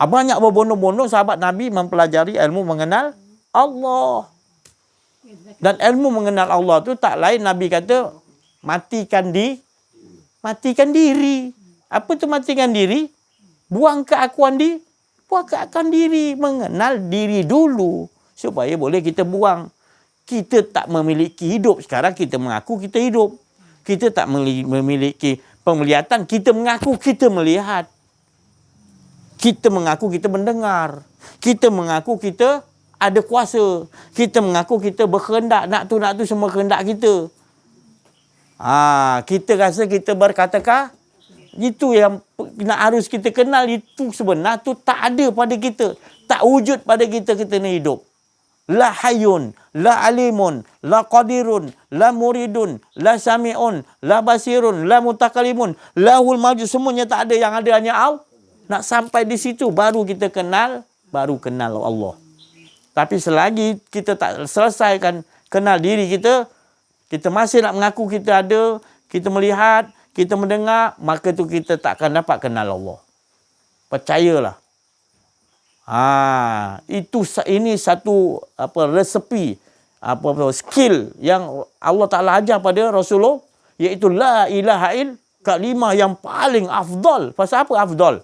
Banyak berbondong-bondong sahabat Nabi mempelajari ilmu mengenal Allah. Dan ilmu mengenal Allah tu tak lain Nabi kata, matikan diri. Apa tu matikan diri? Buang keakuan diri. Mengenal diri dulu. Supaya boleh kita buang. Kita tak memiliki hidup. Sekarang kita mengaku kita hidup. Kita tak memiliki penglihatan. Kita mengaku kita melihat. Kita mengaku kita mendengar. Kita mengaku kita ada kuasa. Kita mengaku kita berkehendak. Nak tu semua kehendak kita. Kita rasa kita berkata-kata. Itu yang harus kita kenal. Itu sebenar tu tak ada pada kita. Tak wujud pada kita ni hidup. la hayyun, la alimun, la qadirun, la muridun, la sami'un, la basirun, la mutakalimun, lahul maju, semuanya tak ada, yang ada hanya Allah. Nak sampai di situ baru kita kenal, baru kenal Allah. Tapi selagi kita tak selesaikan kenal diri kita, kita masih nak mengaku kita ada, kita melihat, kita mendengar, maka tu kita tak akan dapat kenal Allah. Percayalah. Ini satu resepi, skill yang Allah Taala ajar pada Rasulullah, iaitu la ilaha il, kalimah yang paling afdal. Pasal apa afdal?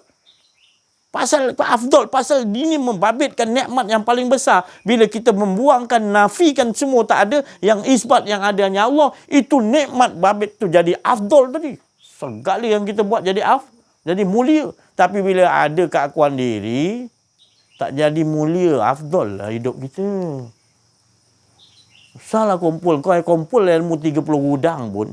Pasal ini membabitkan nikmat yang paling besar. Bila kita membuangkan, nafikan semua tak ada, yang isbat yang ada hanya Allah, itu nikmat babit tu jadi afdal tadi. Segala yang kita buat jadi jadi mulia. Tapi bila ada keakuan diri, tak jadi mulia, afdal lah hidup kita. Salah kumpul ilmu 30 gudang pun,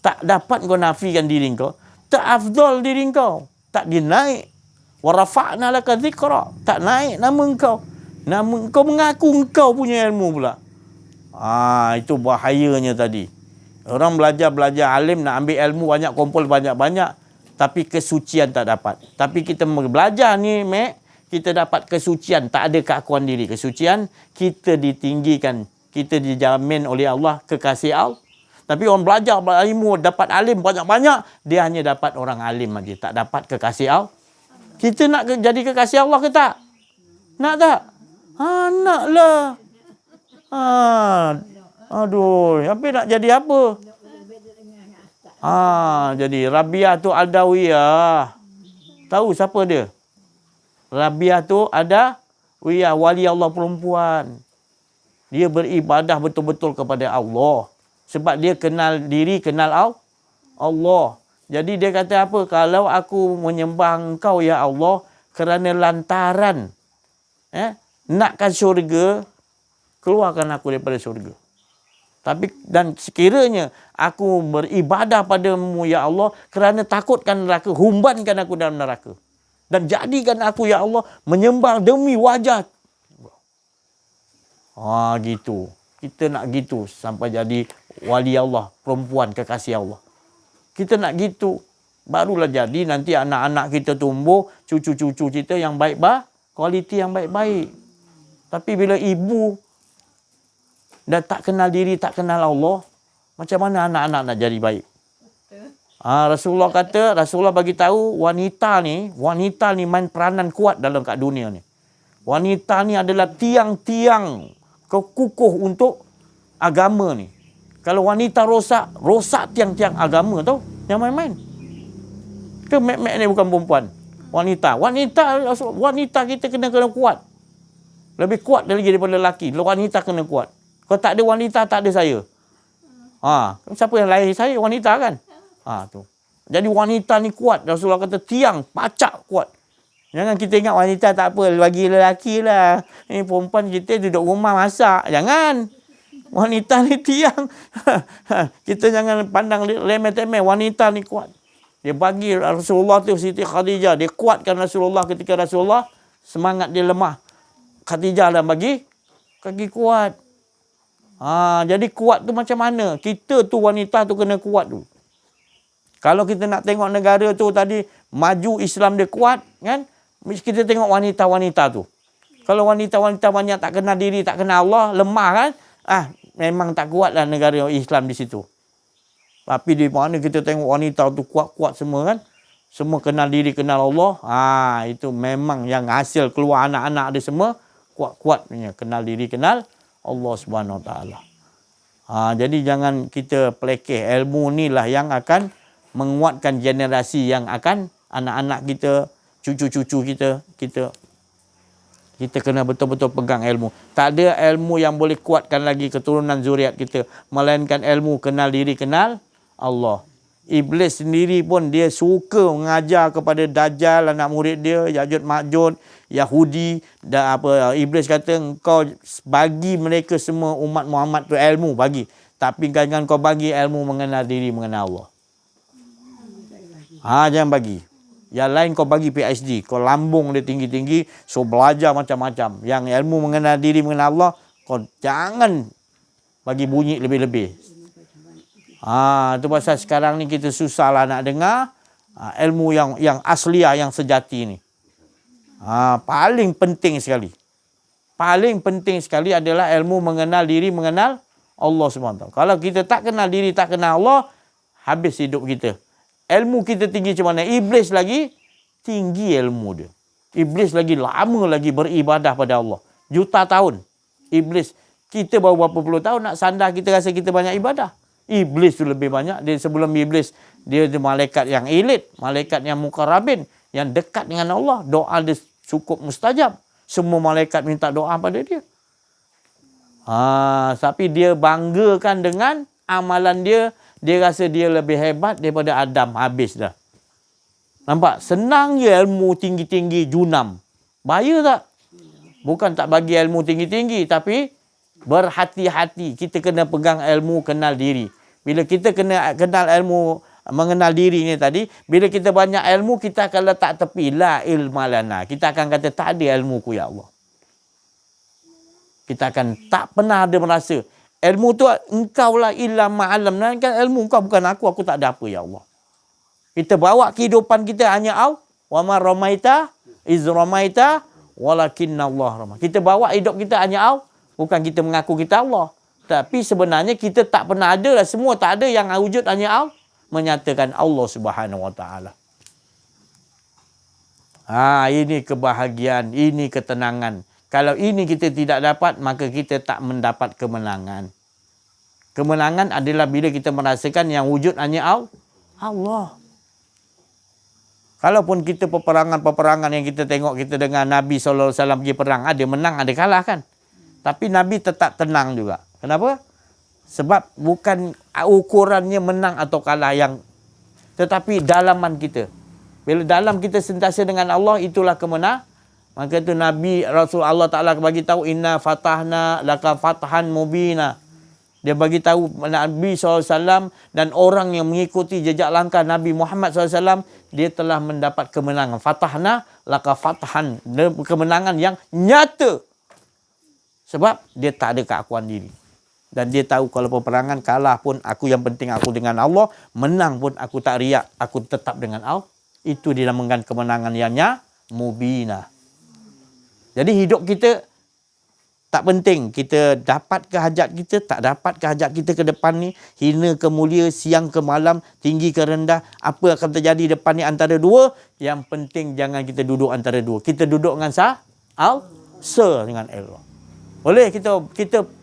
tak dapat kau nafikan diri kau, tak afdal diri kau, tak dinaik. Wa rafa'na laka dzikra, tak naik nama engkau. Nama engkau mengaku engkau punya ilmu pula. Itu bahayanya tadi. Orang belajar alim, nak ambil ilmu banyak, kumpul banyak-banyak, tapi kesucian tak dapat. Tapi kita belajar ni, kita dapat kesucian, tak ada keakuan diri. Kesucian, kita ditinggikan, kita dijamin oleh Allah kekasih Allah. Tapi orang belajar ilmu, dapat alim banyak-banyak, dia hanya dapat orang alim saja, tak dapat kekasih Allah. Kita nak jadi kekasih Allah ke tak? Nak tak? Naklah. Aduh, tapi nak jadi apa? Jadi Rabiah tu Adawiyah. Tahu siapa dia? Rabiah tu Adawiyah, wali Allah perempuan. Dia beribadah betul-betul kepada Allah. Sebab dia kenal diri, kenal Allah. Jadi dia kata apa? Kalau aku menyembah engkau ya Allah kerana lantaran nakkan syurga, keluarkan aku daripada syurga. Tapi dan sekiranya aku beribadah padamu ya Allah kerana takutkan neraka, humbankan aku dalam neraka. Dan jadikan aku ya Allah menyembah demi wajah. Gitu. Kita nak gitu sampai jadi wali Allah, perempuan kekasih Allah. Kita nak gitu. Barulah jadi nanti anak-anak kita tumbuh, cucu-cucu kita yang baik-baik, kualiti yang baik-baik. Tapi bila ibu dah tak kenal diri, tak kenal Allah, macam mana anak-anak nak jadi baik? Rasulullah kata, Rasulullah bagi tahu wanita ni main peranan kuat dalam kat dunia ni. Wanita ni adalah tiang-tiang kekukuh untuk agama ni. Kalau wanita rosak tiang-tiang agama tau. Yang main-main. Ke mek-mek ni bukan perempuan. Wanita kita kena kuat. Lebih kuat lagi daripada lelaki. Wanita kena kuat. Kalau tak ada wanita, tak ada saya. Siapa yang lahir saya? Wanita kan? Tu. Jadi wanita ni kuat. Rasulullah kata tiang, pacak kuat. Jangan kita ingat wanita tak apa, bagi lelaki lah. Perempuan kita duduk rumah masak. Jangan. Wanita ni tiang. Kita jangan pandang remeh-temeh. Wanita ni kuat. Dia bagi Rasulullah tu Siti Khadijah. Dia kuatkan Rasulullah ketika Rasulullah semangat dia lemah. Khadijah dah bagi kuat. Jadi kuat tu macam mana? Kita tu wanita tu kena kuat tu. Kalau kita nak tengok negara tu tadi maju, Islam dia kuat kan? Kita tengok wanita-wanita tu. Kalau wanita-wanita banyak tak kenal diri, tak kenal Allah, lemah kan? Memang tak kuatlah negara Islam di situ. Tapi di mana kita tengok wanita tu kuat-kuat semua kan? Semua kenal diri, kenal Allah. Itu memang yang hasil keluar anak-anak dia semua kuat-kuat punya. Kenal diri, kenal Allah Subhanahu Wa Taala. Jadi jangan kita pelekeh. Ilmu ni lah yang akan menguatkan generasi yang akan, anak-anak kita, cucu-cucu kita kena betul-betul pegang ilmu. Tak ada ilmu yang boleh kuatkan lagi keturunan zuriat kita. Melainkan ilmu kenal diri, kenal Allah. Iblis sendiri pun dia suka mengajar kepada Dajjal, anak murid dia, Ya'juj Ma'juj, Yahudi. Iblis kata, engkau bagi mereka semua umat Muhammad tu ilmu, bagi. Tapi jangan kau bagi ilmu mengenal diri, mengenal Allah. Jangan bagi. Yang lain kau bagi PhD. Kau lambung dia tinggi-tinggi. So belajar macam-macam. Yang ilmu mengenal diri, mengenal Allah, Kau jangan bagi bunyi lebih-lebih. Tu pasal sekarang ni kita susahlah nak dengar ilmu yang asliah, yang sejati ni. Paling penting sekali. Paling penting sekali adalah ilmu mengenal diri, mengenal Allah SWT. Kalau kita tak kenal diri, tak kenal Allah, habis hidup kita. Ilmu kita tinggi macam mana? Iblis lagi tinggi ilmu dia. Iblis lagi lama lagi beribadah pada Allah. Juta tahun. Iblis, kita baru berapa puluh tahun nak sandar kita rasa kita banyak ibadah. Iblis tu lebih banyak. Dia sebelum iblis, dia malaikat yang elit, malaikat yang mukarrabin, yang dekat dengan Allah. Doa dia cukup mustajab. Semua malaikat minta doa pada dia. Tapi dia banggakan dengan amalan dia. Dia rasa dia lebih hebat daripada Adam. Habis dah. Nampak? Senang je ilmu tinggi-tinggi junam. Bahaya tak? Bukan tak bagi ilmu tinggi-tinggi. Tapi berhati-hati. Kita kena pegang ilmu kenal diri. Bila kita kena kenal ilmu mengenal diri ni tadi. Bila kita banyak ilmu, kita akan letak tepi. La ilma lana. Kita akan kata tak ada ilmuku ya Allah. Kita akan tak pernah ada merasa. Ilmu tu engkau lah illa ma'alam. Kan ilmu engkau bukan aku tak ada apa ya Allah. Kita bawa kehidupan kita hanya wa ma ramaita iz ramaita walakinna Allah ramah. Kita bawa hidup kita hanya bukan kita mengaku kita Allah. Tapi sebenarnya kita tak pernah ada lah. Semua tak ada, yang wujud hanya menyatakan Allah Subhanahu Wa Taala. Ini kebahagiaan, ini ketenangan. Kalau ini kita tidak dapat, maka kita tak mendapat kemenangan. Kemenangan adalah bila kita merasakan yang wujud hanya Allah. Kalaupun kita peperangan-peperangan yang kita tengok, kita dengar Nabi SAW pergi perang, ada menang, ada kalah kan. Tapi Nabi tetap tenang juga. Kenapa? Sebab bukan ukurannya menang atau kalah tetapi dalaman kita. Bila dalam kita sentiasa dengan Allah, itulah kemenangan. Maka itu Nabi Rasulullah Ta'ala bagi tahu, inna fatahna laka fathan mubina. Dia bagi tahu Nabi SAW dan orang yang mengikuti jejak langkah Nabi Muhammad SAW, dia telah mendapat kemenangan. Fatahna laka fathan. Kemenangan yang nyata. Sebab dia tak ada keakuan diri. Dan dia tahu kalau peperangan kalah pun, aku yang penting aku dengan Allah. Menang pun aku tak riak. Aku tetap dengan Allah. Itu dinamakan kemenangan yang mubina. Jadi hidup kita tak penting. Kita dapat ke hajat kita, tak dapat ke hajat kita ke depan ni. Hina ke mulia, siang ke malam, tinggi ke rendah. Apa akan terjadi depan ni antara dua. Yang penting jangan kita duduk antara dua. Kita duduk dengan dengan Allah. Boleh kita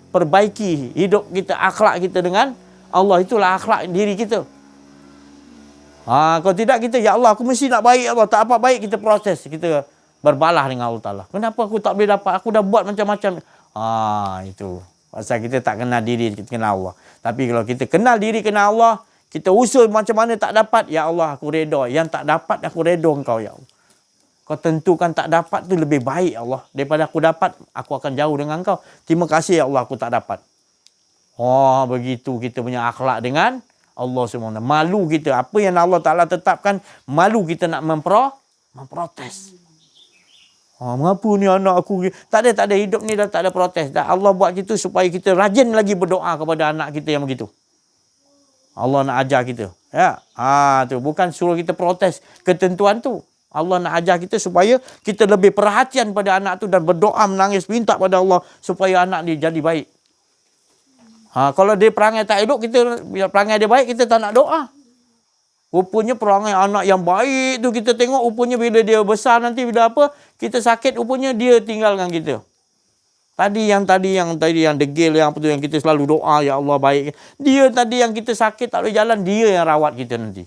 perbaiki hidup kita, akhlak kita dengan Allah. Itulah akhlak diri kita. Kalau tidak kita, ya Allah aku mesti nak baik Allah. Tak apa baik, kita proses. Kita berbalah dengan Allah Ta'ala. Kenapa aku tak boleh dapat? Aku dah buat macam-macam. Itu. Pasal kita tak kenal diri, kita kenal Allah. Tapi kalau kita kenal diri, kenal Allah, kita usul macam mana tak dapat, ya Allah aku redha. Yang tak dapat, aku redha engkau ya Allah. Kau tentukan tak dapat tu lebih baik Allah. Daripada aku dapat, aku akan jauh dengan engkau. Terima kasih ya Allah aku tak dapat. Begitu kita punya akhlak dengan Allah SWT. Malu kita. Apa yang Allah Ta'ala tetapkan, malu kita nak memprotes. Mengapa ni anak aku? Tak ada. Hidup ni dah tak ada protes. Dah Allah buat gitu supaya kita rajin lagi berdoa kepada anak kita yang begitu. Allah nak ajar kita. Ya. Tu bukan suruh kita protes ketentuan tu. Allah nak ajar kita supaya kita lebih perhatian pada anak tu dan berdoa, menangis, minta pada Allah supaya anak dia jadi baik. Kalau dia perangai tak elok, kita perangai dia baik, kita tak nak doa. Rupanya perangai anak yang baik tu kita tengok, rupanya bila dia besar nanti, bila apa, kita sakit, rupanya dia tinggalkan kita. Tadi yang degil, yang apa tu, yang kita selalu doa, ya Allah baik. Dia tadi yang kita sakit, tak boleh jalan, dia yang rawat kita nanti.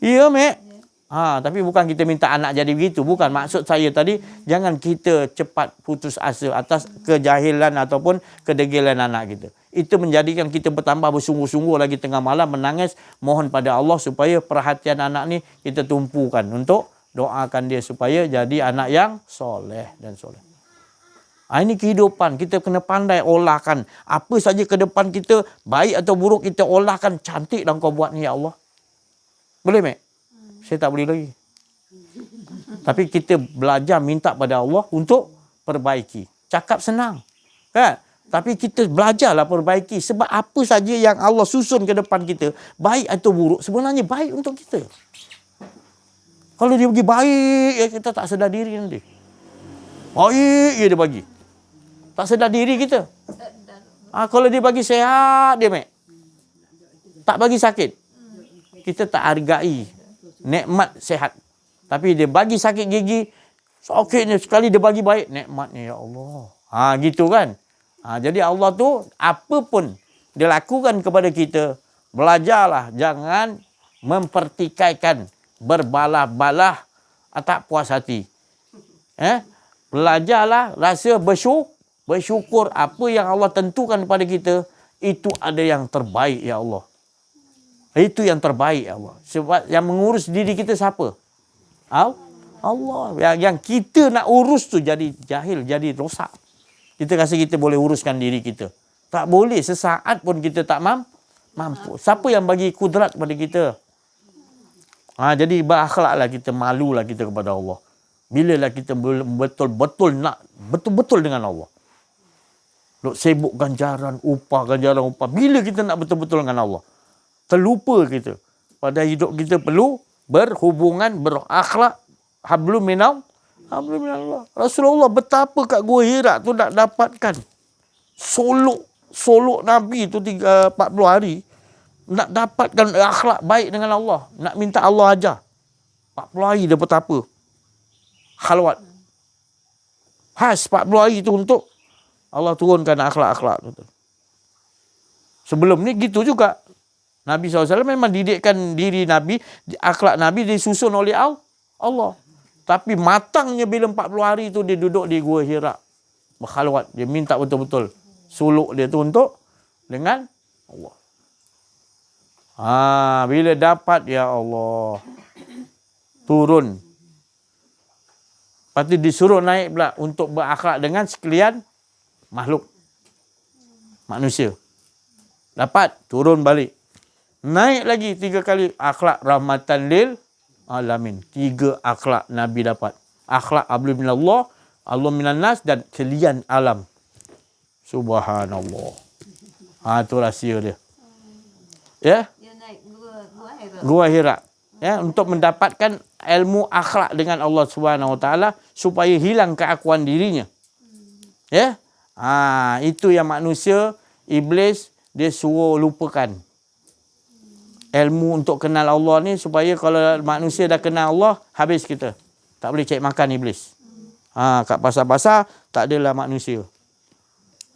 Ya, Mek? Tapi bukan kita minta anak jadi begitu. Bukan. Maksud saya tadi, jangan kita cepat putus asa atas kejahilan ataupun kedegilan anak kita. Itu menjadikan kita bertambah bersungguh-sungguh lagi tengah malam menangis. Mohon pada Allah supaya perhatian anak ni kita tumpukan untuk doakan dia supaya jadi anak yang soleh dan soleh. Ini kehidupan. Kita kena pandai olahkan. Apa saja ke depan kita, baik atau buruk, kita olahkan. Cantik dah kau buat ni ya Allah. Boleh, Mek? Saya tak boleh lagi. Tapi kita belajar minta pada Allah untuk perbaiki. Cakap senang. Kan? Tapi kita belajarlah perbaiki. Sebab apa saja yang Allah susun ke depan kita, baik atau buruk, sebenarnya baik untuk kita. Kalau dia bagi baik, ya kita tak sedar diri nanti. Baik dia bagi. Tak sedar diri kita. Kalau dia bagi sehat, dia mek. Tak bagi sakit. Kita tak hargai nikmat sehat. Tapi dia bagi sakit gigi, sakitnya sekali dia bagi baik, nikmatnya ya Allah. Gitu kan. Jadi Allah tu apa pun dia lakukan kepada kita, belajarlah jangan mempertikaikan, berbalah-balah, tak puas hati. Belajarlah rasa bersyukur apa yang Allah tentukan kepada kita, itu ada yang terbaik ya Allah. Itu yang terbaik ya Allah. Sebab yang mengurus diri kita siapa? Allah. Yang kita nak urus tu jadi jahil, jadi rosak. Kita rasa kita boleh uruskan diri kita. Tak boleh, sesaat pun kita tak mampu. Siapa yang bagi kudrat kepada kita? Jadi berakhlaklah kita, malulah kita kepada Allah. Bilalah kita betul-betul nak betul-betul dengan Allah. Duk sibuk ganjaran upah. Bila kita nak betul-betul dengan Allah? Terlupa kita. Pada hidup kita perlu berhubungan, berakhlak. Hablum minallah. Rasulullah betapa kat Gua Hira tu nak dapatkan solok Nabi tu 40 hari. Nak dapatkan akhlak baik dengan Allah. Nak minta Allah ajar. 40 hari dia betapa khalwat. 40 hari tu untuk Allah turunkan akhlak-akhlak tu. Sebelum ni gitu juga. Nabi SAW memang didikkan diri Nabi, akhlak Nabi disusun oleh Allah. Tapi matangnya bila 40 hari tu dia duduk di Gua Hira. Berkhalwat. Dia minta betul-betul suluk dia tu untuk dengan Allah. Bila dapat, ya Allah, turun. Lepas tu disuruh naik pula untuk berakhlak dengan sekalian makhluk. Manusia. Dapat, turun balik. Naik lagi 3 kali. Akhlak rahmatan lil alamin. 3 akhlak Nabi dapat. Akhlak hablum minallah, Allah minan nas dan kalian alam. Subhanallah. Itu rahsia dia. Ya? Dia naik Gua Hira. Gua Hira. Ya, untuk mendapatkan ilmu akhlak dengan Allah Subhanahu Wa Taala supaya hilang keakuan dirinya. Ya? Itu yang manusia, iblis dia suruh lupakan. Ilmu untuk kenal Allah ni supaya kalau manusia dah kenal Allah, habis kita. Tak boleh cari makan iblis. Kat pasar-pasar tak adalah manusia.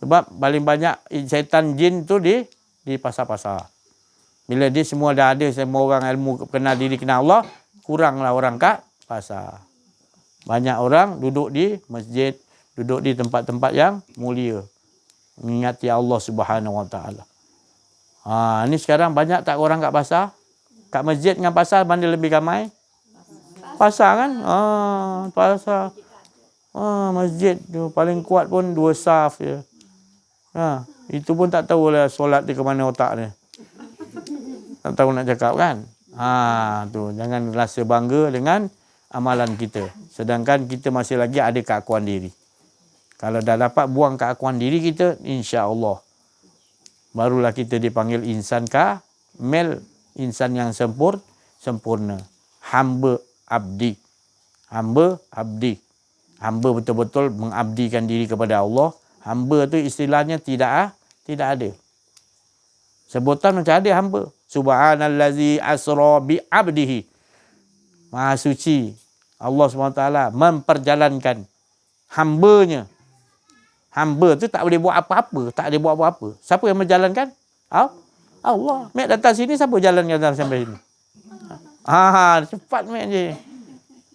Sebab paling banyak syaitan jin tu di pasar-pasar. Bila dia semua dah ada, semua orang ilmu kenal diri, kenal Allah, kuranglah orang kat pasar. Banyak orang duduk di masjid, duduk di tempat-tempat yang mulia. Mengingati Allah Subhanahu Wa Taala. Ni sekarang banyak tak orang kat pasar? Kat masjid dengan pasar mana lebih ramai? Pasar kan? Pasar. Masjid tu paling kuat pun 2 saf je. Itu pun tak tahulah solat dia ke mana otak dia. Tak tahu nak cakap kan? Tu jangan rasa bangga dengan amalan kita. Sedangkan kita masih lagi ada keakuan diri. Kalau dah dapat buang keakuan diri kita, insya-Allah barulah kita dipanggil insan kamil, insan yang sempurna. Hamba abdi. Hamba betul-betul mengabdikan diri kepada Allah. Hamba tu istilahnya tidak ada. Sebutan macam ada hamba. Subhanallazi asra bi abdihi. Maha suci. Allah SWT memperjalankan hambanya. Hamba tu tak boleh buat apa-apa. Siapa yang menjalankan? Allah. Mek datang sini, siapa jalankan sampai sini? Cepat mek je.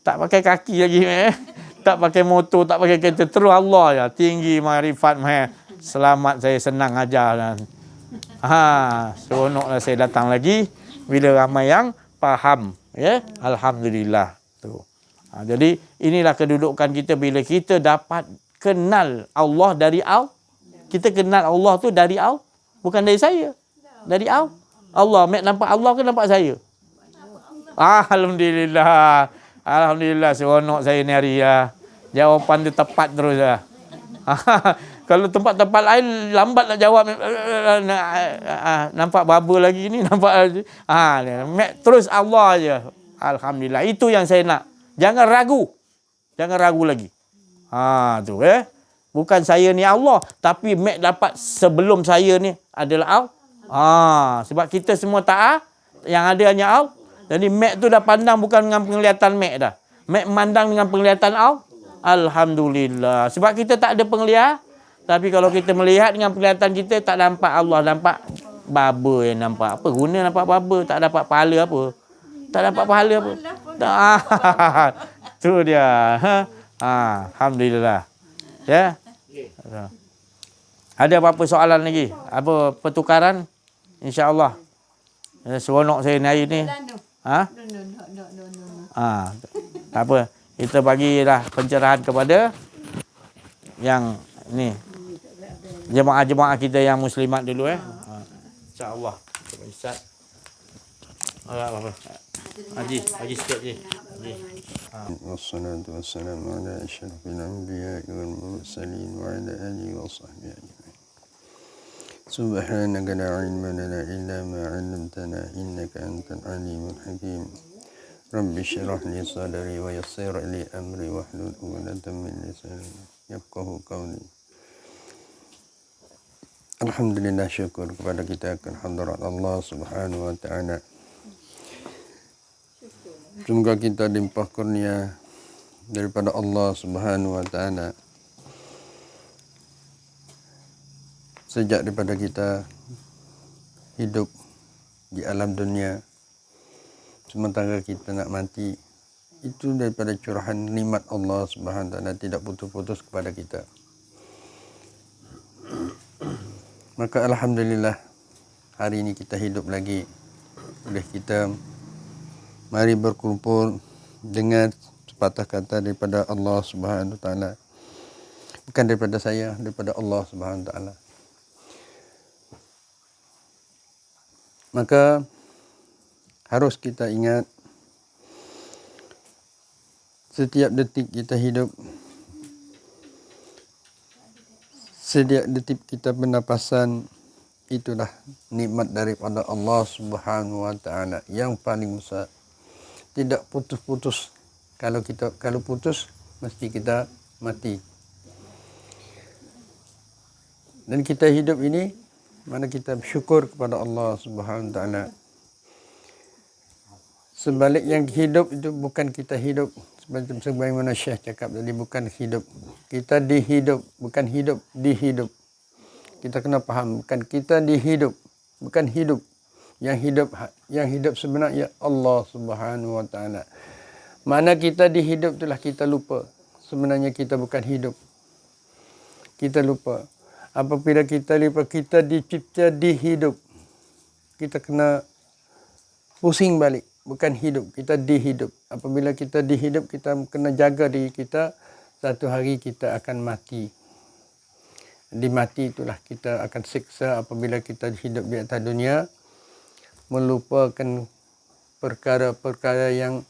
Tak pakai kaki lagi mek. Tak pakai motor, tak pakai kereta. Terus Allah ya. Tinggi makrifat mek. Selamat, saya senang ajar. Seronoklah saya datang lagi bila ramai yang faham. Ya, alhamdulillah. Tu. Jadi inilah kedudukan kita bila kita dapat kenal Allah dari kita kenal Allah tu dari bukan dari saya. Dari Allah. Mek nampak Allah ke nampak saya? Alhamdulillah. Alhamdulillah, seronok saya ni hari ya. Jawapan dia tepat terus ya. Kalau tempat-tempat lain lambat nak jawab. Nampak baba lagi ni, nampak Mac terus Allah je. Alhamdulillah. Itu yang saya nak. Jangan ragu. Jangan ragu lagi. Tu Bukan saya ni Allah, tapi Mac dapat sebelum saya ni adalah Allah. Sebab kita semua taat, yang ada hanya Allah. Jadi Mac tu dah pandang bukan dengan penglihatan Mac dah. Mac memandang dengan penglihatan Allah. Alhamdulillah. Sebab kita tak ada penglihatan. Tapi kalau kita melihat dengan penglihatan kita, tak nampak Allah, nampak baba yang nampak. Apa guna nampak baba? Tak dapat pahala apa? Tak dapat pahala apa? Tu dia. Alhamdulillah. Ya. Ada apa-apa soalan lagi? Apa pertukaran? InsyaAllah. Seronok saya ni hari ni. Tak apa. Kita bagilah pencerahan kepada yang ni jemaah-jemaah kita yang muslimat dulu InsyaAllah. Ustaz. Apa? Haji sikit je. Wassalatu wassalamu ala asyrafil anbiya'i wal mursalin wa ala alihi wa sahbihi ajma'in. Subhanaka la ilma lana illa ma 'allamtana innaka antal alimul hakim. Rabbi shrah li sadri wa yassir li amri wahlul 'uqdatam min lisani yafqahu qawli. Alhamdulillah, syukur kepada kita akan hadirat Allah Subhanahu wa taala. Semoga kita limpah kurnia daripada Allah Subhanahu wa taala. Sejak daripada kita hidup di alam dunia, sementara kita nak mati, itu daripada curahan nikmat Allah Subhanahu wa taala tidak putus-putus kepada kita. Maka alhamdulillah, hari ini kita hidup lagi. Oleh kita mari berkumpul dengan sepatah kata daripada Allah Subhanahu wa taala. Bukan daripada saya, daripada Allah Subhanahu wa taala. Maka harus kita ingat setiap detik kita hidup, setiap detik kita bernapasan, itulah nikmat daripada Allah Subhanahu wa taala yang paling besar. Tidak putus-putus. Kalau putus, mesti kita mati. Dan kita hidup ini, mana kita bersyukur kepada Allah Subhanahu wa taala. Sebalik yang hidup itu bukan kita hidup. Sebagaimana Syekh cakap tadi, bukan hidup. Kita dihidup, bukan hidup, dihidup. Kita kena faham, bukan kita dihidup, bukan hidup. Yang hidup sebenarnya Allah Subhanahu wa taala. Mana kita dihidup itulah kita lupa. Sebenarnya kita bukan hidup. Kita lupa. Apabila kita lupa kita dicipta dihidup, kita kena pusing balik. Bukan hidup, kita dihidup. Apabila kita dihidup, kita kena jaga diri kita. Satu hari kita akan mati. Di mati itulah kita akan siksa apabila kita hidup di atas dunia, melupakan perkara-perkara yang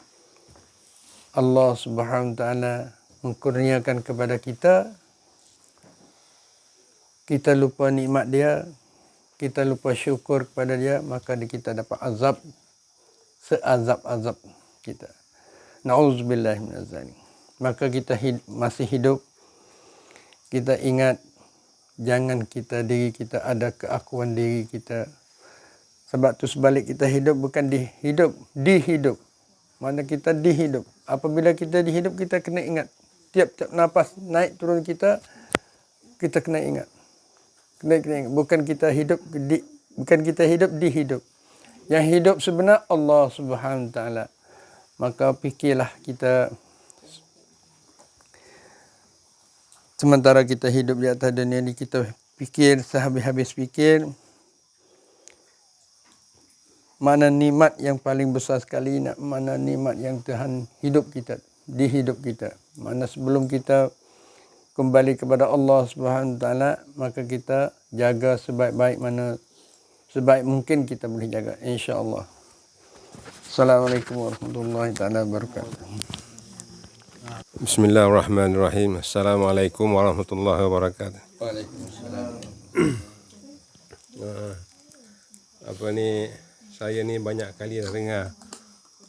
Allah Subhanahu wa taala mengkurniakan kepada kita. Kita lupa nikmat dia, kita lupa syukur kepada dia, maka kita dapat azab, seazab-azab kita. Na'udzubillah minaz zalim. Maka kita masih hidup, kita ingat, jangan diri kita ada keakuan diri kita. Sebab tu sebalik kita hidup bukan dihidup. Mana kita dihidup. Apabila kita dihidup, kita kena ingat. Tiap-tiap nafas naik turun kita kena ingat. Kena ingat. Bukan kita hidup dihidup. Yang hidup sebenar Allah Subhanahu wa taala. Maka fikirlah kita, sementara kita hidup di atas dunia ini, kita fikir sehabis-habis fikir. Mana nikmat yang paling besar sekali, mana nikmat yang Tuhan dihidup kita. Mana sebelum kita kembali kepada Allah Subhanahu wa taala, maka kita jaga sebaik mungkin kita boleh jaga, insya-Allah. Assalamualaikum warahmatullahi taala wabarakatuh. Bismillahirrahmanirrahim. Assalamualaikum warahmatullahi wabarakatuh. Waalaikumsalam. Apa ni, saya ni banyak kali dah dengar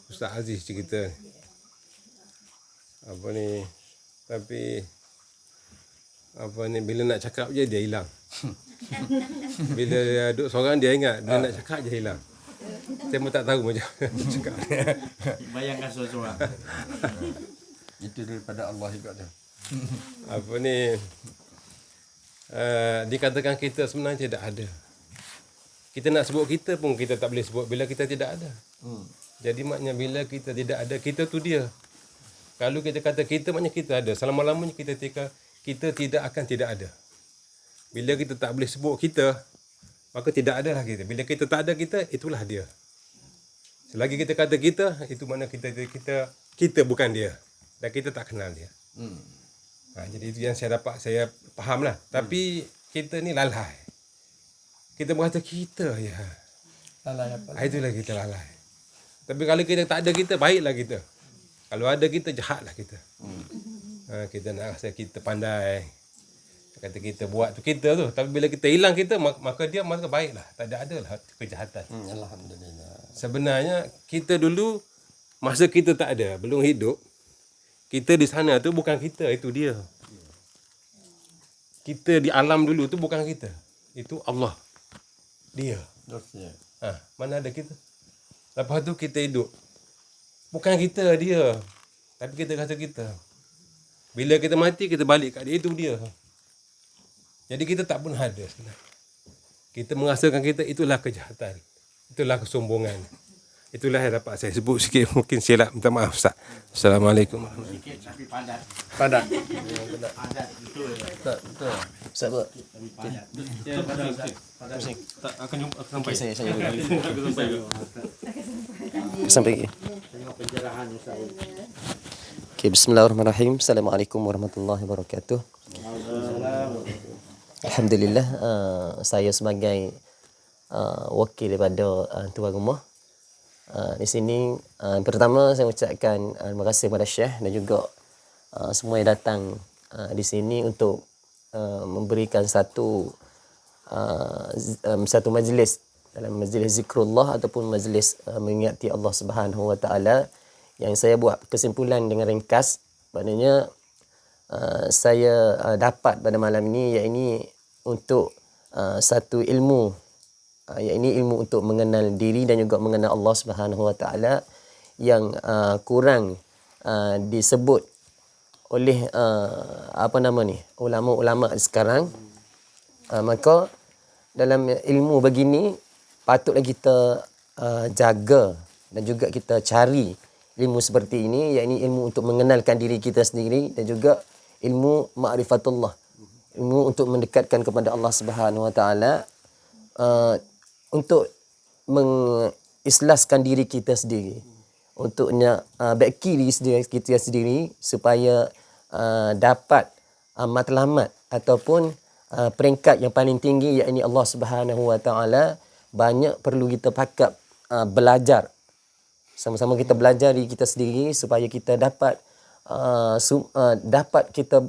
Ustaz Aziz cerita apa ni, tapi apa ni, bila nak cakap je dia hilang. Bila dia duduk seorang dia ingat, bila nak cakap je hilang. Saya pun tak tahu macam mana cakap. Bayangkan seorang-seorang. Itu daripada Allah juga tu. Apa ni, dikatakan kita sebenarnya tidak ada. Kita nak sebut kita pun kita tak boleh sebut bila kita tidak ada. Jadi maknanya bila kita tidak ada, kita tu dia. Kalau kita kata kita, maknanya kita ada. Selama-lamanya kita tidak akan tidak ada. Bila kita tak boleh sebut kita, maka tidak ada lah kita. Bila kita tak ada kita, itulah dia. Selagi kita kata kita, itu makna kita bukan dia. Dan kita tak kenal dia. Jadi itu yang saya faham lah. Tapi kita ni lalai. Kita berkata kita ya. Lalai apa? Itulah kita lalai. Tapi kalau kita tak ada kita, baiklah kita. Kalau ada kita, jahatlah kita. Kita nak rasa kita pandai. Kata kita buat tu kita tu. Tapi bila kita hilang kita, maka dia maka baiklah. Tak ada lah kejahatan. Alhamdulillah. Sebenarnya kita dulu, masa kita tak ada, belum hidup, kita di sana tu bukan kita, itu dia. Kita di alam dulu tu bukan kita. Itu Allah. Dia. Mana ada kita? Lepas tu kita hidup. Bukan kita, dia. Tapi kita rasa kita. Bila kita mati, kita balik kat dia. Itu dia. Jadi kita tak pernah ada sebenarnya. Kita merasakan kita, itulah kejahatan. Itulah kesombongan. Itulah yang dapat saya sebut sikit. Mungkin silap. Minta maaf Ustaz. Assalamualaikum. Sikit tapi padat. Padat. Padat betul. Betul. Ustaz apa? Tapi padat. Ya, padat. Padat. Tak akan jumpa sampai. Saya Sampai. sampai lagi. Tengok pencerahan Ustaz. Okay, bismillahirrahmanirrahim. Assalamualaikum warahmatullahi wabarakatuh. Alhamdulillah, saya sebagai wakil daripada tuan rumah di sini, pertama saya ucapkan terima kasih kepada Syekh dan juga semua yang datang di sini untuk memberikan satu majlis, dalam majlis zikrullah ataupun majlis mengingati Allah Subhanahu Wa Taala. Yang saya buat kesimpulan dengan ringkas, maknanya saya dapat pada malam ini, iaitu untuk satu ilmu, iaitu ilmu untuk mengenal diri dan juga mengenal Allah Subhanahu Wa Taala yang kurang disebut oleh ulama-ulama sekarang. Maka dalam ilmu begini patutlah kita jaga dan juga kita cari ilmu seperti ini, iaitu ilmu untuk mengenalkan diri kita sendiri dan juga ilmu ma'rifatullah, ilmu untuk mendekatkan kepada Allah Subhanahu Wa Taala, untuk mengikhlaskan diri kita sendiri, untuk baiki diri kita sendiri supaya dapat matlamat ataupun peringkat yang paling tinggi, iaitu Allah Subhanahu Wa Taala. Banyak perlu kita pakap belajar. Sama-sama kita belajar diri kita sendiri supaya kita dapat kita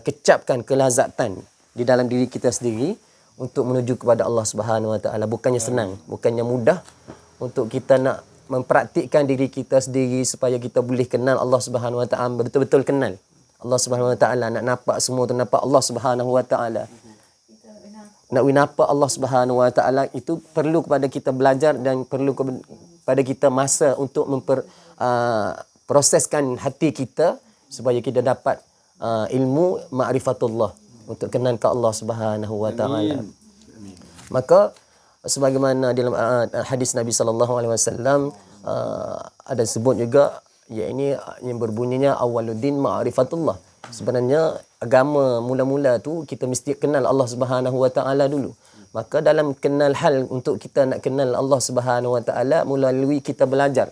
kecapkan kelazatan di dalam diri kita sendiri untuk menuju kepada Allah Subhanahu Wa Taala. Bukannya senang, bukannya mudah untuk kita nak mempraktikkan diri kita sendiri supaya kita boleh kenal Allah Subhanahu Wa Taala, betul-betul kenal Allah Subhanahu Wa Taala. Nak nampak semua tu nampak Allah Subhanahu Wa Taala. Nak nampak Allah Subhanahu Wa Taala itu perlu kepada kita belajar dan perlu kepada kita masa untuk proseskan hati kita supaya kita dapat ilmu ma'rifatullah, untuk kenal ke Allah Subhanahu Wa Taala. Maka sebagaimana dalam hadis Nabi sallallahu alaihi wasallam ada sebut juga, iaitu yang berbunyinya awwaluddin ma'rifatullah. Sebenarnya agama mula-mula tu kita mesti kenal Allah Subhanahu Wa Taala dulu. Maka dalam kenal hal untuk kita nak kenal Allah Subhanahu Wa Taala, melalui kita belajar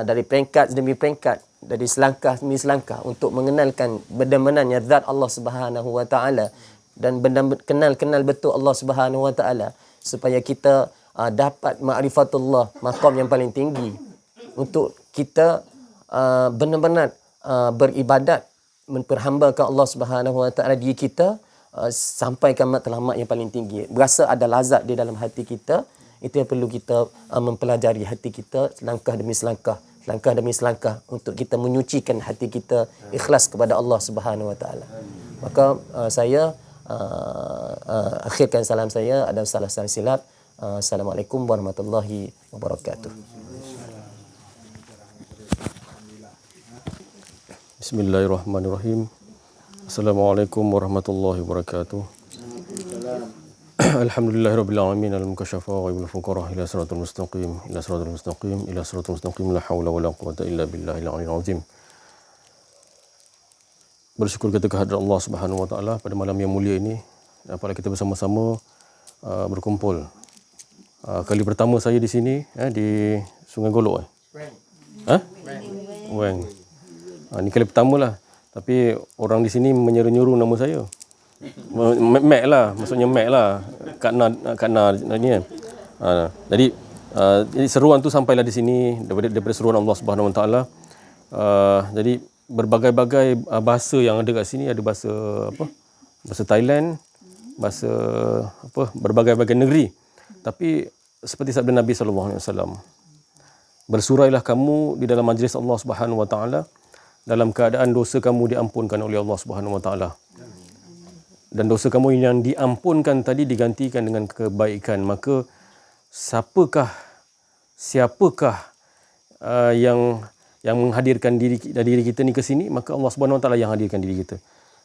dari peringkat demi peringkat, dari selangkah demi selangkah untuk mengenalkan benar-benarnya zat Allah Subhanahu Wa Taala dan kenal betul Allah Subhanahu Wa Taala, supaya kita dapat ma'rifatullah, maqam yang paling tinggi, untuk kita benar-benar beribadat, memperhambakan Allah Subhanahu Wa Taala diri kita sampai ke matlamat yang paling tinggi. Berasa ada lazat di dalam hati kita, itu yang perlu kita mempelajari hati kita langkah demi selangkah untuk kita menyucikan hati kita ikhlas kepada Allah Subhanahu Wa Taala. Maka saya akhirkan salam saya, ada salah silap. Assalamualaikum warahmatullahi wabarakatuh. Bismillahirrahmanirrahim. Assalamualaikum warahmatullahi wabarakatuh. Alhamdulillahirabbil alamin al-mukasyafa wa ibil fuqara ila siratal mustaqim ila siratal mustaqim la haula wala quwwata illa billahil aliyyil azim. Bersyukur kita kehadrat Allah Subhanahu wa taala pada malam yang mulia ini dapat kita bersama-sama berkumpul. Kali pertama saya di sini di Sungai Golok. Weng. Ini kali pertama lah. Tapi orang di sini menyeru-nyeru nama saya. Mac lah, maksudnya Mac lah. Kak Na ni kan. Jadi seruan tu sampailah di sini daripada seruan Allah Subhanahu Wa Taala. Jadi berbagai-bagai bahasa yang ada kat sini, ada bahasa bahasa Thailand, bahasa berbagai-bagai negeri. Tapi seperti sabda Nabi sallallahu alaihi wasallam, bersurailah kamu di dalam majlis Allah Subhanahu Wa Taala dalam keadaan dosa kamu diampunkan oleh Allah Subhanahu Wa Taala. Dan dosa kamu yang diampunkan tadi digantikan dengan kebaikan. Maka siapakah yang menghadirkan diri kita ni ke sini? Maka Allah Subhanahu Wa Taala yang hadirkan diri kita.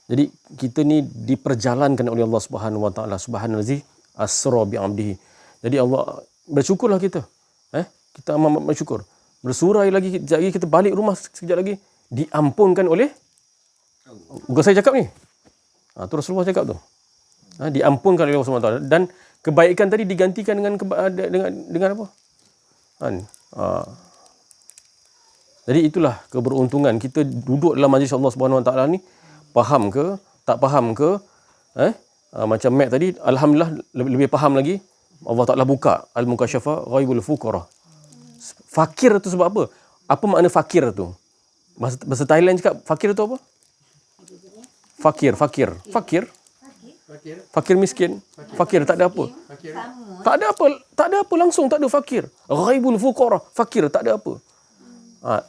Jadi kita ni diperjalankan oleh Allah Subhanahu Wa Taala. Subhanallazi asra bi 'abdihi. Jadi Allah, bersyukurlah kita. Kita amat bersyukur. Bersurai lagi, sekejap lagi kita balik rumah, sekejap lagi diampunkan oleh, bukan saya cakap ni, tu Rasulullah cakap tu, diampunkan oleh Allah SWT. Dan kebaikan tadi digantikan dengan apa? Jadi itulah keberuntungan kita duduk dalam majlis Allah SWT ni. Faham ke, tak faham ke, macam Mac tadi, alhamdulillah lebih faham lagi. Allah Ta'ala buka al-mukasyafa ghaibul fuqara. Fakir tu sebab apa? Apa makna fakir tu? Bahasa Thailand cakap fakir tu apa? Fakir miskin. Fakir tak ada apa. Tak ada apa langsung, tak ada fakir. Ghaibul fuqara, fakir tak ada apa.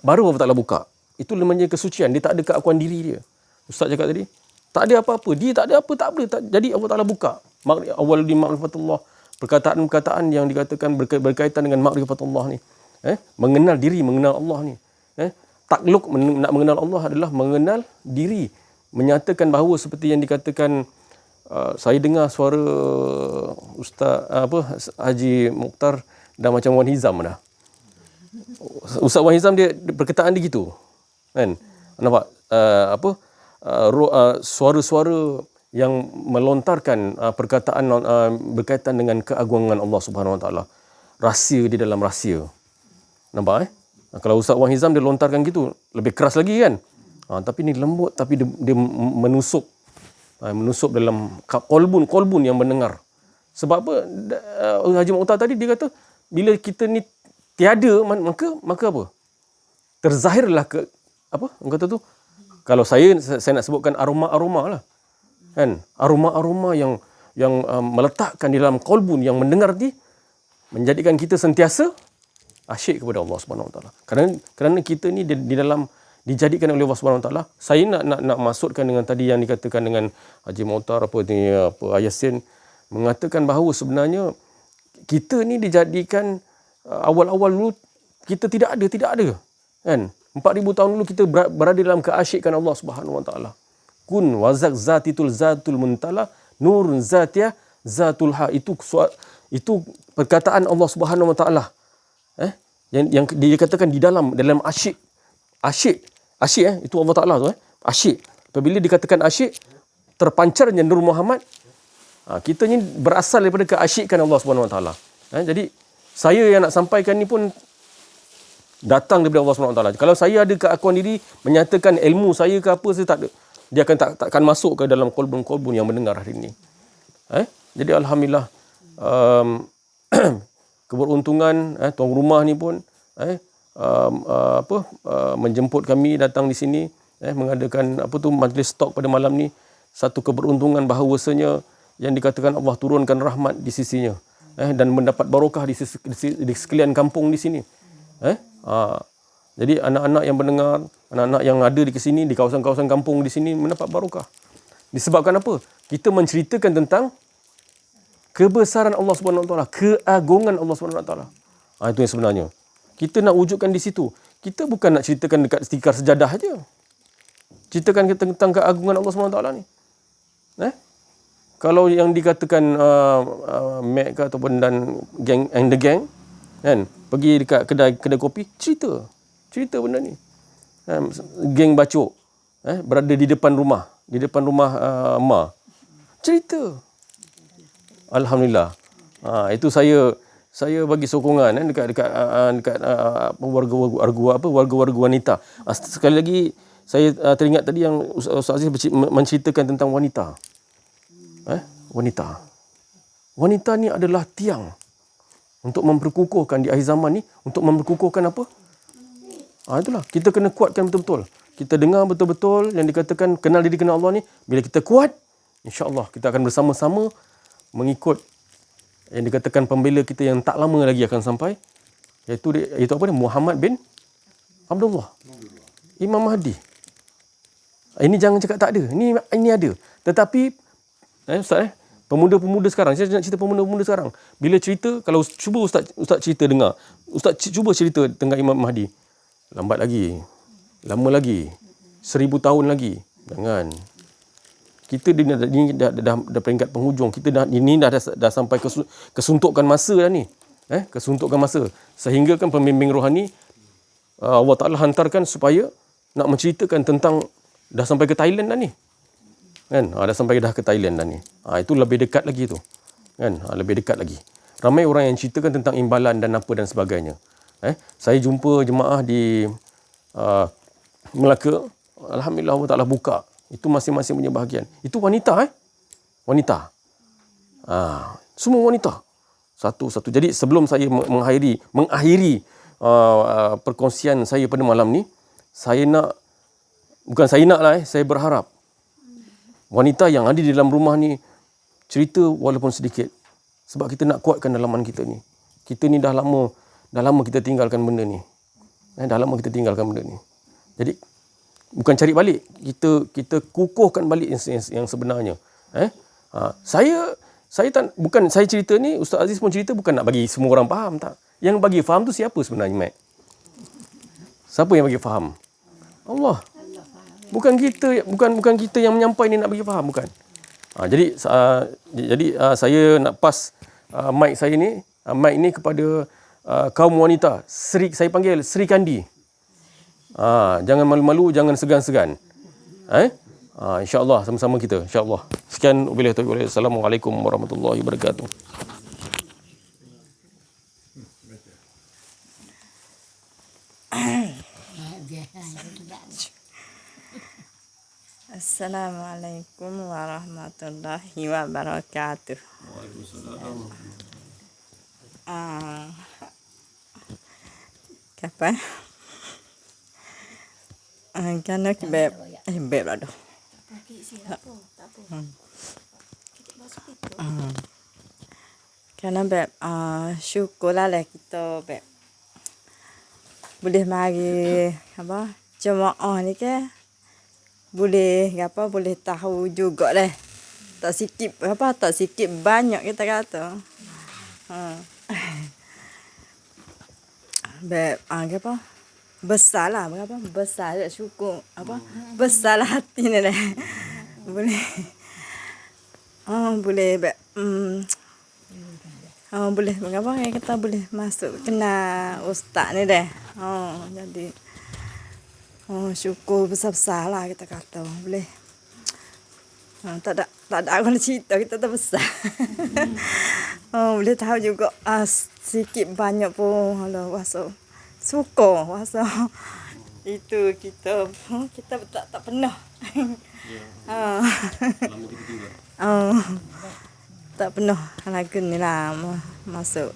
Baru Allah Ta'ala buka. Itu namanya kesucian, dia tak ada keakuan diri dia. Ustaz cakap tadi, tak ada apa-apa, dia tak ada apa, tak boleh. Jadi Allah Ta'ala buka. Awal di ma'rifatullah. Perkataan-perkataan yang dikatakan berkaitan dengan ma'rifatullah ni. Mengenal diri, mengenal Allah ni. Takluk, nak mengenal Allah adalah mengenal diri. Menyatakan bahawa seperti yang dikatakan, saya dengar suara Ustaz Haji Mukhtar dah macam Wan Hizam dah. Ustaz Wan Hizam dia perkataan dia gitu. Kan? Nampak? Suara-suara yang melontarkan perkataan berkaitan dengan keagungan Allah Subhanahu Wa Taala. Rahsia di dalam rahsia. Nampak kalau Ustaz Wan Hizam dia lontarkan gitu, lebih keras lagi kan. Tapi ni lembut, tapi dia menusuk. Menusuk dalam kolbun yang mendengar. Sebab apa? Haji Mukhtar tadi dia kata, bila kita ni tiada, maka apa? Terzahirlah orang kata tu. Kalau saya nak sebutkan aroma-aroma lah. Kan? Aroma-aroma yang meletakkan di dalam kolbun yang mendengar ni, menjadikan kita sentiasa asyik kepada Allah Subhanahu Wa Taala. Kerana kita ni di dalam dijadikan oleh Allah Subhanahu Wa Taala. Saya nak masukkan dengan tadi yang dikatakan dengan Haji Mukhtar Yasin, mengatakan bahawa sebenarnya kita ni dijadikan awal-awal dulu kita tidak ada kan. 4000 tahun dulu kita berada dalam keasyikan Allah Subhanahu Wa Taala. Kun wazak zatitul muntala nurun zatiyah zatul ha. Itu perkataan Allah Subhanahu Wa Taala. Yang dikatakan di dalam asyik itu Allah Taala tu asyik. Apabila dikatakan asyik, terpancarnya Nur Muhammad, kita ni berasal daripada keasyikan Allah Subhanahu Wa Taala. Jadi saya yang nak sampaikan ni pun datang daripada Allah Subhanahu Wa Taala. Kalau saya ada keakuan diri menyatakan ilmu saya ke apa, saya tak ada, dia akan takkan masuk ke dalam kolbun-kolbun yang mendengar hari ini. Jadi alhamdulillah, keberuntungan tuan rumah ni pun menjemput kami datang di sini. mengadakan majlis talk pada malam ni, satu keberuntungan bahawasanya yang dikatakan Allah turunkan rahmat di sisinya, dan mendapat barokah di sekalian kampung di sini. Jadi anak-anak yang mendengar, anak-anak yang ada di sini, di kawasan-kawasan kampung di sini mendapat barokah. Disebabkan apa? Kita menceritakan tentang kebesaran Allah Subhanahu Wa Taala, keagungan Allah Subhanahu Wa Taala. Itu yang sebenarnya. Kita nak wujudkan di situ. Kita bukan nak ceritakan dekat tikar sejadah aja. Ceritakan tentang keagungan Allah Subhanahu Wa Taala ni. Kalau yang dikatakan Mac ke ataupun dan gang and the gang, kan, pergi dekat kedai kopi, cerita benda ni. Geng bacok berada di depan rumah Ma, cerita. Alhamdulillah. Itu saya bagi sokongan dekat warga-warga wanita. Sekali lagi saya teringat tadi yang Ustaz Aziz menceritakan tentang wanita. Wanita ni adalah tiang untuk memperkukuhkan di akhir zaman ni, untuk memperkukuhkan apa? Itulah, kita kena kuatkan betul-betul. Kita dengar betul-betul yang dikatakan kenal diri kenal Allah ni. Bila kita kuat, insya-Allah kita akan bersama-sama mengikut yang dikatakan pembela kita yang tak lama lagi akan sampai, iaitu apa dia? Muhammad bin Abdullah, Imam Mahdi. Ini jangan cakap tak ada. Ini ada. Tetapi Ustaz, pemuda-pemuda sekarang, saya nak cerita pemuda-pemuda sekarang. Bila cerita, kalau cuba Ustaz cerita dengar. Ustaz cuba cerita tentang Imam Mahdi. Lambat lagi. Lama lagi. 1000 tahun lagi. Jangan. Kita ni dah peringkat penghujung. Kita dah sampai kesuntukan masa dah ni. Kesuntukan masa. Sehingga kan pembimbing rohani Allah Ta'ala hantarkan supaya nak menceritakan tentang dah sampai ke Thailand dah ni. Kan? Dah sampai ke Thailand dah ni. Itu lebih dekat lagi tu. Kan? Lebih dekat lagi. Ramai orang yang ceritakan tentang imbalan dan apa dan sebagainya. Saya jumpa jemaah di Melaka. Alhamdulillah Allah Ta'ala buka. Itu masing-masing punya bahagian. Itu wanita. Wanita. Semua wanita. Satu-satu. Jadi sebelum saya mengakhiri perkongsian saya pada malam ni, saya berharap wanita yang ada di dalam rumah ni cerita walaupun sedikit. Sebab kita nak kuatkan dalaman kita ni. Kita ni dah lama kita tinggalkan benda ni. Jadi bukan cari balik, kita kukuhkan balik yang sebenarnya. Saya cerita ni, Ustaz Aziz pun cerita bukan nak bagi semua orang faham, tak. Yang bagi faham tu siapa sebenarnya, Mat? Siapa yang bagi faham? Allah. Bukan kita yang menyampai ni nak bagi faham, bukan. Jadi saya nak pas mic saya ni, mic ni kepada kaum wanita. Saya panggil Sri Kandi. Jangan malu-malu, jangan segan-segan. InsyaAllah sama-sama kita, insyaAllah. Sekian, wabillahi taufiq. Assalamualaikum warahmatullahi wabarakatuh. Assalamualaikum warahmatullahi wabarakatuh. Kapan? Kerana beb lah dah. Kerana beb syukurlah kita beb boleh mari jemaah ni ke. Boleh tahu juga lah. Tak sikit banyak kita kata. Besar lah besar syukur besar lah hati ni dah. Boleh boleh kita boleh masuk kenal ustaz ni dah. Jadi syukur besar-besar lah kita kata. Boleh. Tak ada orang cerita kita tak besar. Boleh tahu juga sikit banyak pun wasa suka wasa itu kita tak pernah. Tak pernah lagu ni lah masuk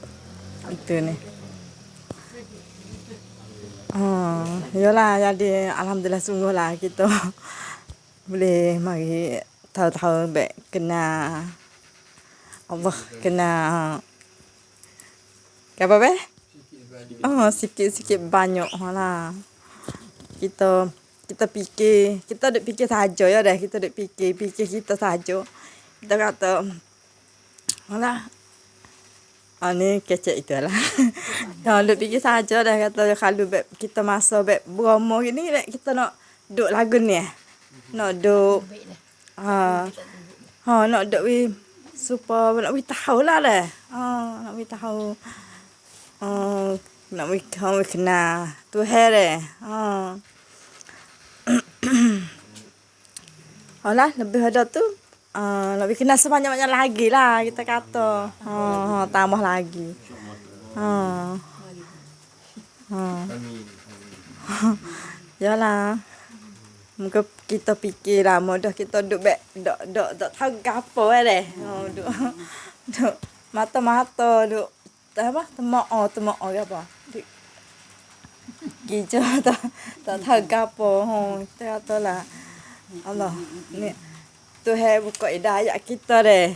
itu ni. Yalah, jadi alhamdulillah sungguhlah kita boleh mari tahu-tahu baik kena Allah kena apa be? Sikit-sikit banyak lah. Kita fikir, kita duk fikir saja ya dah, kita duk fikir kita saja. Kita kata alah ni kecek itulah. Dah duk fikir saja dah kata kalau kita masa beromo gini kita nak duk lagu ni. Nak duk nak duk supaya nak tahu lah dah. Nak tahu. Nak kena Tuhan dah. Alah lebih ada tu lebih kenal sebanyak-banyak lagi lah kita kata. Tambah lagi. Yalah. Muka kita fikir lah mudah kita duk tahu gapo deh. Duk mata-mata duk apa temok apa. Gitu tak tahu gapo. Kita katalah Allah ni Tuhan buka hidayah kita deh.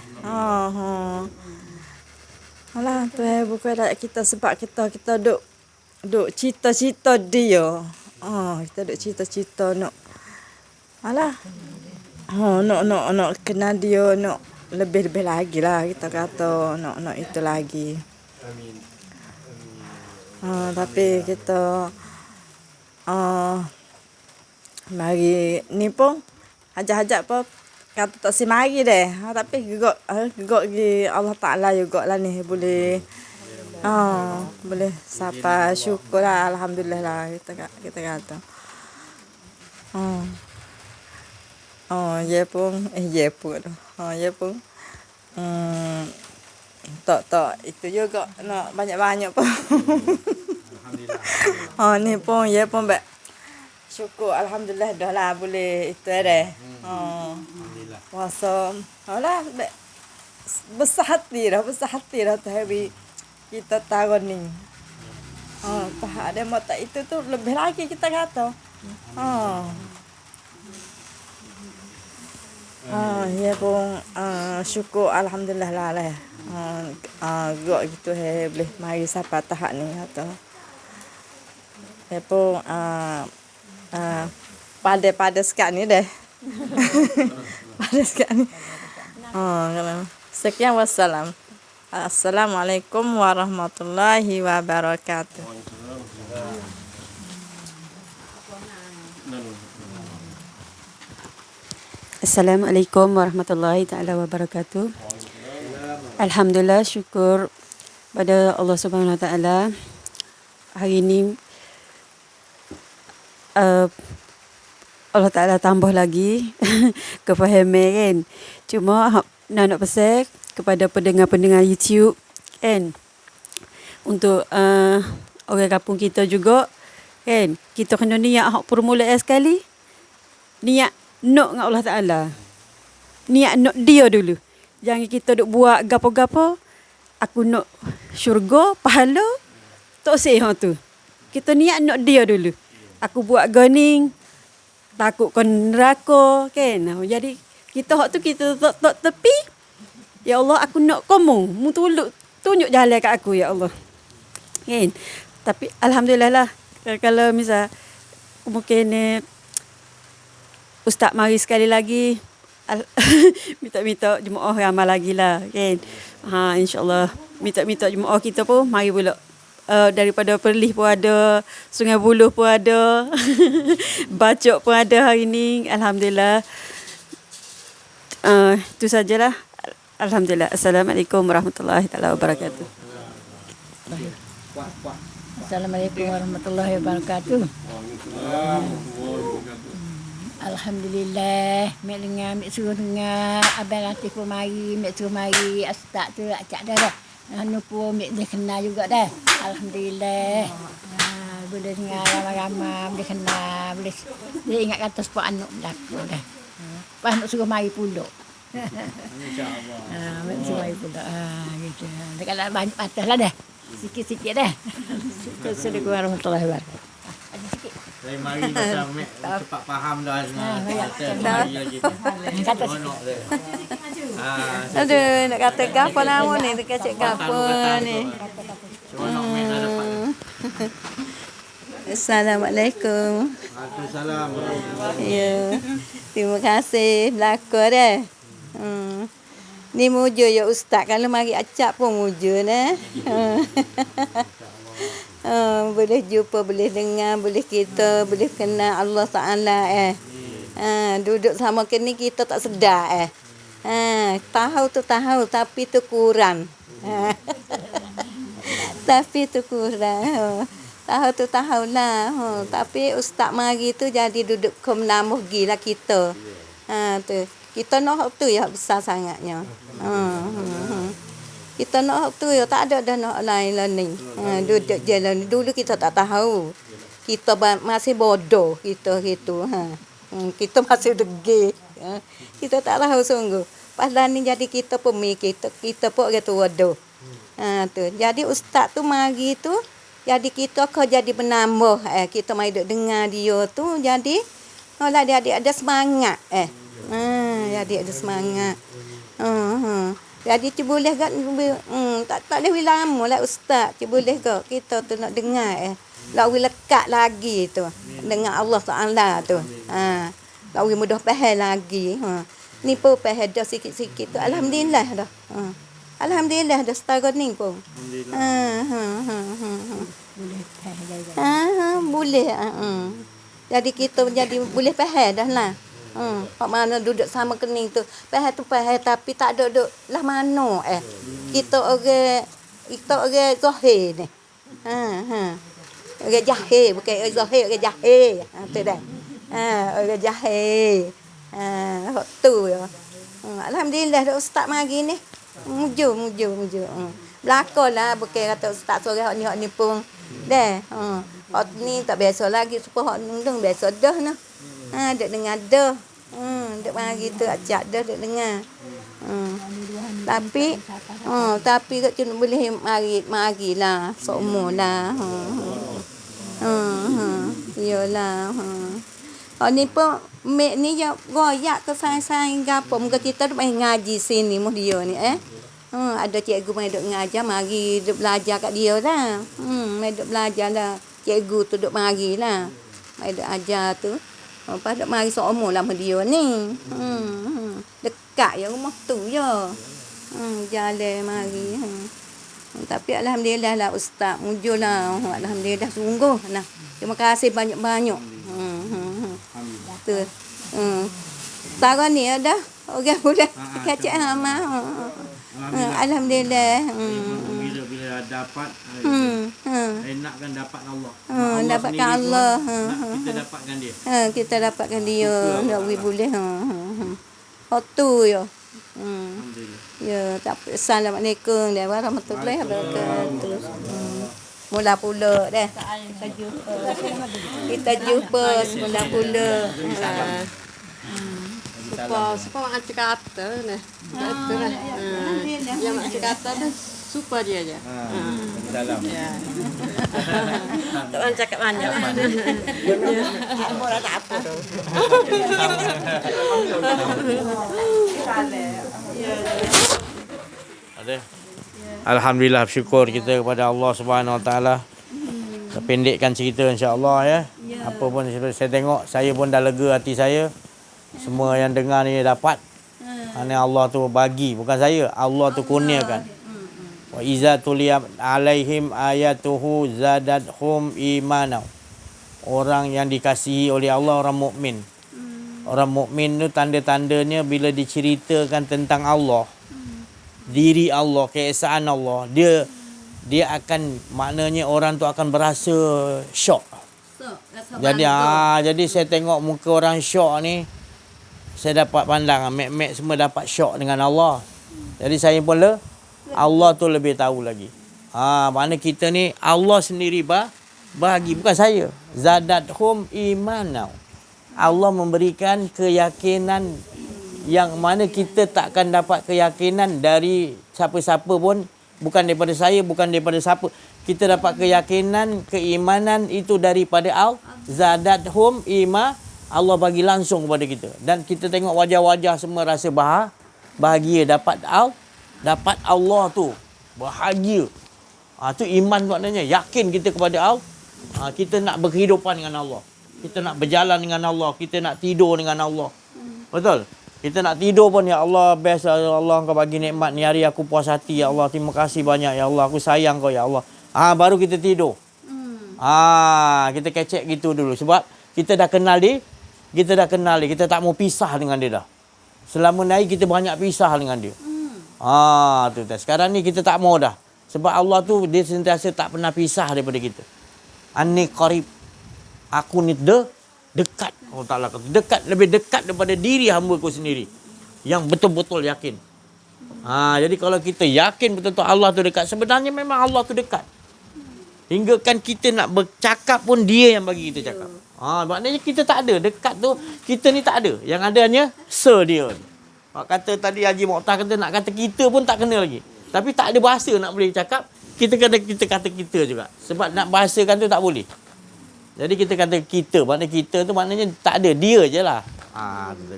Alah Tuhan buka hidayah kita sebab kita duk cita-cita dia. Kita duk cita-cita nak alah. Nak kenal dia nak lebih-lebih lagi lah kita kata nak itu lagi. Tapi kita mari ni pun hajat-hajat pun kata tak si mari deh. Tapi gegak gi Allah Taala juga lah ni boleh boleh sapa syukur lah alhamdulillah lah kita kata. Ya pun tak itu juga nak banyak-banyak pun. Ni pun ya pun syukur alhamdulillah dah lah boleh itu dah. Alhamdulillah. Puasa alah besar hati dah tahri kita tahun ni. Tak ada mata itu tu lebih lagi kita kata. Ya pun syukur alhamdulillah lah. Gak gitu boleh mari sampai tahap ni kata. Ya pun pada sekat ni dah. Pada sekat ni. Sekian wassalam. Assalamualaikum warahmatullahi wabarakatuh. Assalamualaikum warahmatullahi taala wabarakatuh. Alhamdulillah syukur pada Allah Subhanahu Wa Taala. Hari ini Allah Taala tambah lagi kefahaman kan. Cuma nak pesan kepada pendengar-pendengar YouTube kan. Untuk orang kampung kita juga kan. Kita kena niat permulaan sekali. Niat nak dengan Allah Ta'ala. Niat nak dia dulu. Jangan kita duk buat gapo-gapo. Aku nak syurga, pahala. Tak usah tu. Kita niat nak dia dulu. Aku buat ganing. Takut kon neraka. Kan? Jadi kita hak tu kita tak tepi. Ya Allah aku nak kamu. Mu tunjuk jalan kat aku ya Allah. Kan? Tapi alhamdulillah lah. Kalau misal mungkin Ustaz mari sekali lagi minta jemaah ramai lagi lah kan. InsyaAllah minta jemaah kita pun mari pula. Daripada Perlis pun ada, Sungai Buloh pun ada, Bacok pun ada hari ni. Alhamdulillah. Itu sajalah. Alhamdulillah. Assalamualaikum warahmatullahi wabarakatuh. Assalamualaikum warahmatullahi wabarakatuh. Alhamdulillah, mek dengar, mek suruh dengar Abang Latif pun mari, mek suruh mari Ustaz tu acak dah. Anu pun mek dia kenal juga dah. Alhamdulillah. Boleh dengar ramai-ramai, boleh kenal, boleh dia ingat kata sebab anak belaka dah. Lepas nak suruh mari pula. InsyaAllah. Mek suruh mari pula. Gitu. Dekat banyak patah lah dah. Sikit-sikit dah. Assalamualaikum warahmatullahi wabarakatuh. Saya mari macam Mek cepat faham dah saya mari lagi. Seronok dia. Aduh, nak kata gapo nama ni, dekat cik gapo ni. Seronok Mek dah dapat. Assalamualaikum. Waalaikumsalam. Ya. Terima kasih belakang dah. Ni mujur ya ustaz, kalau mari acak pun mujur nah. Boleh jumpa, boleh dengar, boleh kita, boleh kenal Allah Taala duduk sama kini kita tak sedar tahu tu tahu tapi tu kurang. Tapi tu kurang. Tahu tu tahu lah. Tapi ustaz mari tu jadi duduk ke menamuh gila kita. Tu. Kita nak tu ya besar sangatnya. Kita nak tu ya tak ada dah nak lain ni. Duduk jalan dulu kita tak tahu. Kita masih bodoh kita gitu. Kita masih degil. Kita tak tahu sungguh. Pasal ni jadi kita pemikir kita pun orang tua bodoh. Tu. Jadi ustaz tu mari tu jadi kita ke jadi penambah kita mai duk dengar dia tu jadi olah dia ada semangat jadi ada semangat. Jadi cuba boleh gak tak boleh lama lah ustaz. Cuba boleh gak kita tu nak dengar lawi lekat lagi tu dengan Allah Taala tu. Lawi mudah faham lagi. Ni pun faham dah sikit-sikit tu alhamdulillah dah. Alhamdulillah dah setara ni pun. Boleh. Jadi kita jadi boleh faham dah lah. Pak mana duduk sama kening tu. Faham tu faham tapi tak ada duduk lah mana Kita orang zahir ni. Orang jahil bukan orang zahir, orang jahil. Tu dah. Orang jahil. Tu ya. Alhamdulillah dah ustaz mari ni. Mujur. Belakalah bukan kata ustaz sore hak ni pun. Dah. Hak ni tak biasa lagi supaya hak nundung biasa dah nah. Duk dengar dah. Duk mari tu acak dah duk dengar. Tapi kat cun boleh marilah seumurlah. Iyalah. Ni pun mek ni ya royak ke saing-saing gapo muka kita duk main ngaji sini mu dia ni ada cikgu mai duk ngajar mari duk belajar kat dia lah. Mai duk belajar lah. Cikgu tu duk mari lah. Mai duk ajar tu. Lepas duk mari seumur lah mu dia ni. Dekat ya rumah tu je. Jalan mari. Tapi alhamdulillah lah ustaz mujur lah. Alhamdulillah sungguh nah. Terima kasih banyak-banyak. Tu. Sekarang ni ada orang boleh kacak hama. Alhamdulillah. Bila dapat enakkan dapat Allah. Dapatkan Allah. Kita dapatkan dia. Kita dapatkan dia. Tak boleh. Tu ya. Ya, tak Assalamualaikum warahmatullahi wabarakatuh. Mula pula dah. Kita jumpa semula pula. Supaya mak cakap kata nah. Itu lah. Yang mak cakap kata dah super dia aja. Dalam. Tak orang cakap banyak. Orang tak apa tu. Ada. Alhamdulillah bersyukur kita kepada Allah Subhanahu Wa Taala. Pendekkan cerita insya-Allah ya. Apa pun saya tengok saya pun dah lega hati saya. Semua yang dengar ni dapat. Hanya Allah tu bagi bukan saya, Allah tu kurniakan. Wa iza tuliyat alaihim ayatuhu zadatuhum imanan. Orang yang dikasihi oleh Allah orang mukmin. Orang mukmin tu tanda-tandanya bila diceritakan tentang Allah. Diri Allah, keesaan Allah, dia akan maknanya orang tu akan berasa syok. Jadi saya tengok muka orang syok ni, saya dapat pandang mek-mek semua dapat syok dengan Allah. Jadi saya pun Allah tu lebih tahu lagi. Mana kita ni Allah sendiri bagi bukan saya. Zadathum imanau. Allah memberikan keyakinan yang mana kita takkan dapat keyakinan dari siapa-siapa pun, bukan daripada saya, bukan daripada siapa. kita dapat keyakinan, keimanan itu daripada zadathum Allah bagi langsung kepada kita. Dan kita tengok wajah-wajah semua rasa bahagia dapat Allah tu. Bahagia. Tu iman maknanya. Yakin kita kepada Allah. Kita nak berkehidupan dengan Allah. Kita nak berjalan dengan Allah. Kita nak tidur dengan Allah. Betul? Kita nak tidur pun, ya Allah, best ya Allah, Kau bagi nikmat ni hari aku puas hati, ya Allah, terima kasih banyak, ya Allah, aku sayang Kau, ya Allah. Baru kita tidur. Kita kecek gitu dulu. Sebab kita dah kenal dia. Kita tak mau pisah dengan dia dah. Selama ni kita banyak pisah dengan dia. Tu dah. Sekarang ni kita tak mau dah. Sebab Allah tu dia sentiasa tak pernah pisah daripada kita. Anni qarib. Aku ni dekat. Allah Ta'ala kata dekat, lebih dekat daripada diri hamba ku sendiri. Yang betul-betul yakin. Jadi kalau kita yakin betul-betul Allah tu dekat, sebenarnya memang Allah tu dekat. Hingga kan kita nak bercakap pun dia yang bagi kita cakap. Maknanya kita tak ada. Dekat tu kita ni tak ada. Yang ada hanya dia. Kata tadi Haji Mokhtar kata nak kata kita pun tak kena lagi. Tapi tak ada bahasa nak boleh cakap. Kita kata kita juga. Sebab nak bahasakan tu tak boleh. Jadi kita kata kita. Maknanya kita tu maknanya tak ada. Dia je lah.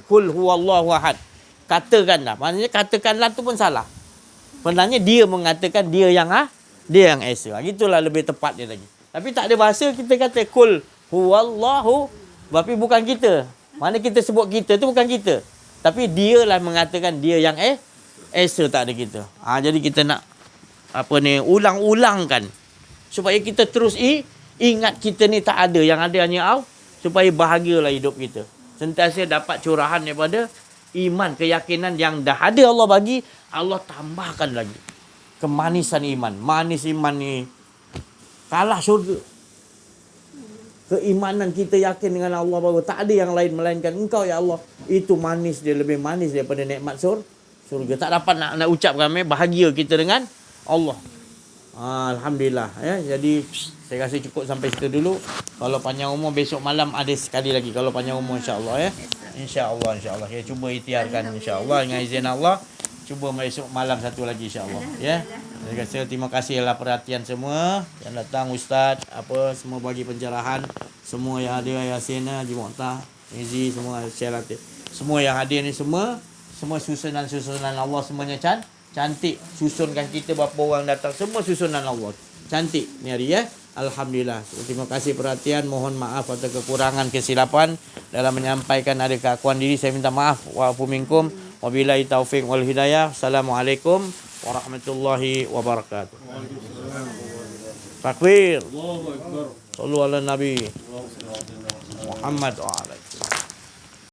Kul huwallahu ahad. Katakanlah. Maknanya katakanlah tu pun salah. Sebenarnya dia mengatakan dia yang Esa. Gitulah lebih tepat dia lagi. Tapi tak ada bahasa kita kata kul huwallahu. Tapi bukan kita. Mana kita sebut kita tu bukan kita. Tapi dia lah mengatakan dia yang Esa, tak ada kita. Jadi kita nak ulang-ulangkan. Supaya kita terus ingat kita ni tak ada. Yang ada hanya Allah. Supaya bahagialah hidup kita. Sentiasa dapat curahan daripada iman, keyakinan yang dah ada Allah bagi. Allah tambahkan lagi. Kemanisan iman. Manis iman ni kalah syurga. Keimanan kita yakin dengan Allah bahawa tak ada yang lain melainkan Engkau, ya Allah. Itu manis dia, lebih manis daripada nikmat surga. Tak dapat nak ucapkan bahagia kita dengan Allah. Alhamdulillah. Jadi saya rasa cukup sampai situ dulu. Kalau panjang umur besok malam ada sekali lagi. Kalau panjang umur insya-Allah InsyaAllah. Ya, cuba ikhtiarkan insya-Allah dengan izin Allah. Cuba besok malam satu lagi insya-Allah. Saya rasa terima kasihlah perhatian semua yang datang, ustaz, semua bagi pencerahan. Semua yang ada, Yasin, Haji Mokhtar, Izi, semua share latih. Semua yang hadir ni semua susunan Allah semuanya cantik. Susunkan kita berapa orang datang, semua susunan Allah. Cantik ni hari Alhamdulillah. Terima kasih perhatian. Mohon maaf atas kekurangan kesilapan dalam menyampaikan ada keakuan diri. Saya minta maaf. Wa'afu minkum. Wabillahi taufiq wal hidayah. Assalamualaikum warahmatullahi wabarakatuh. Takbir. Allahu Akbar. Sallu ala Nabi Muhammad wa ala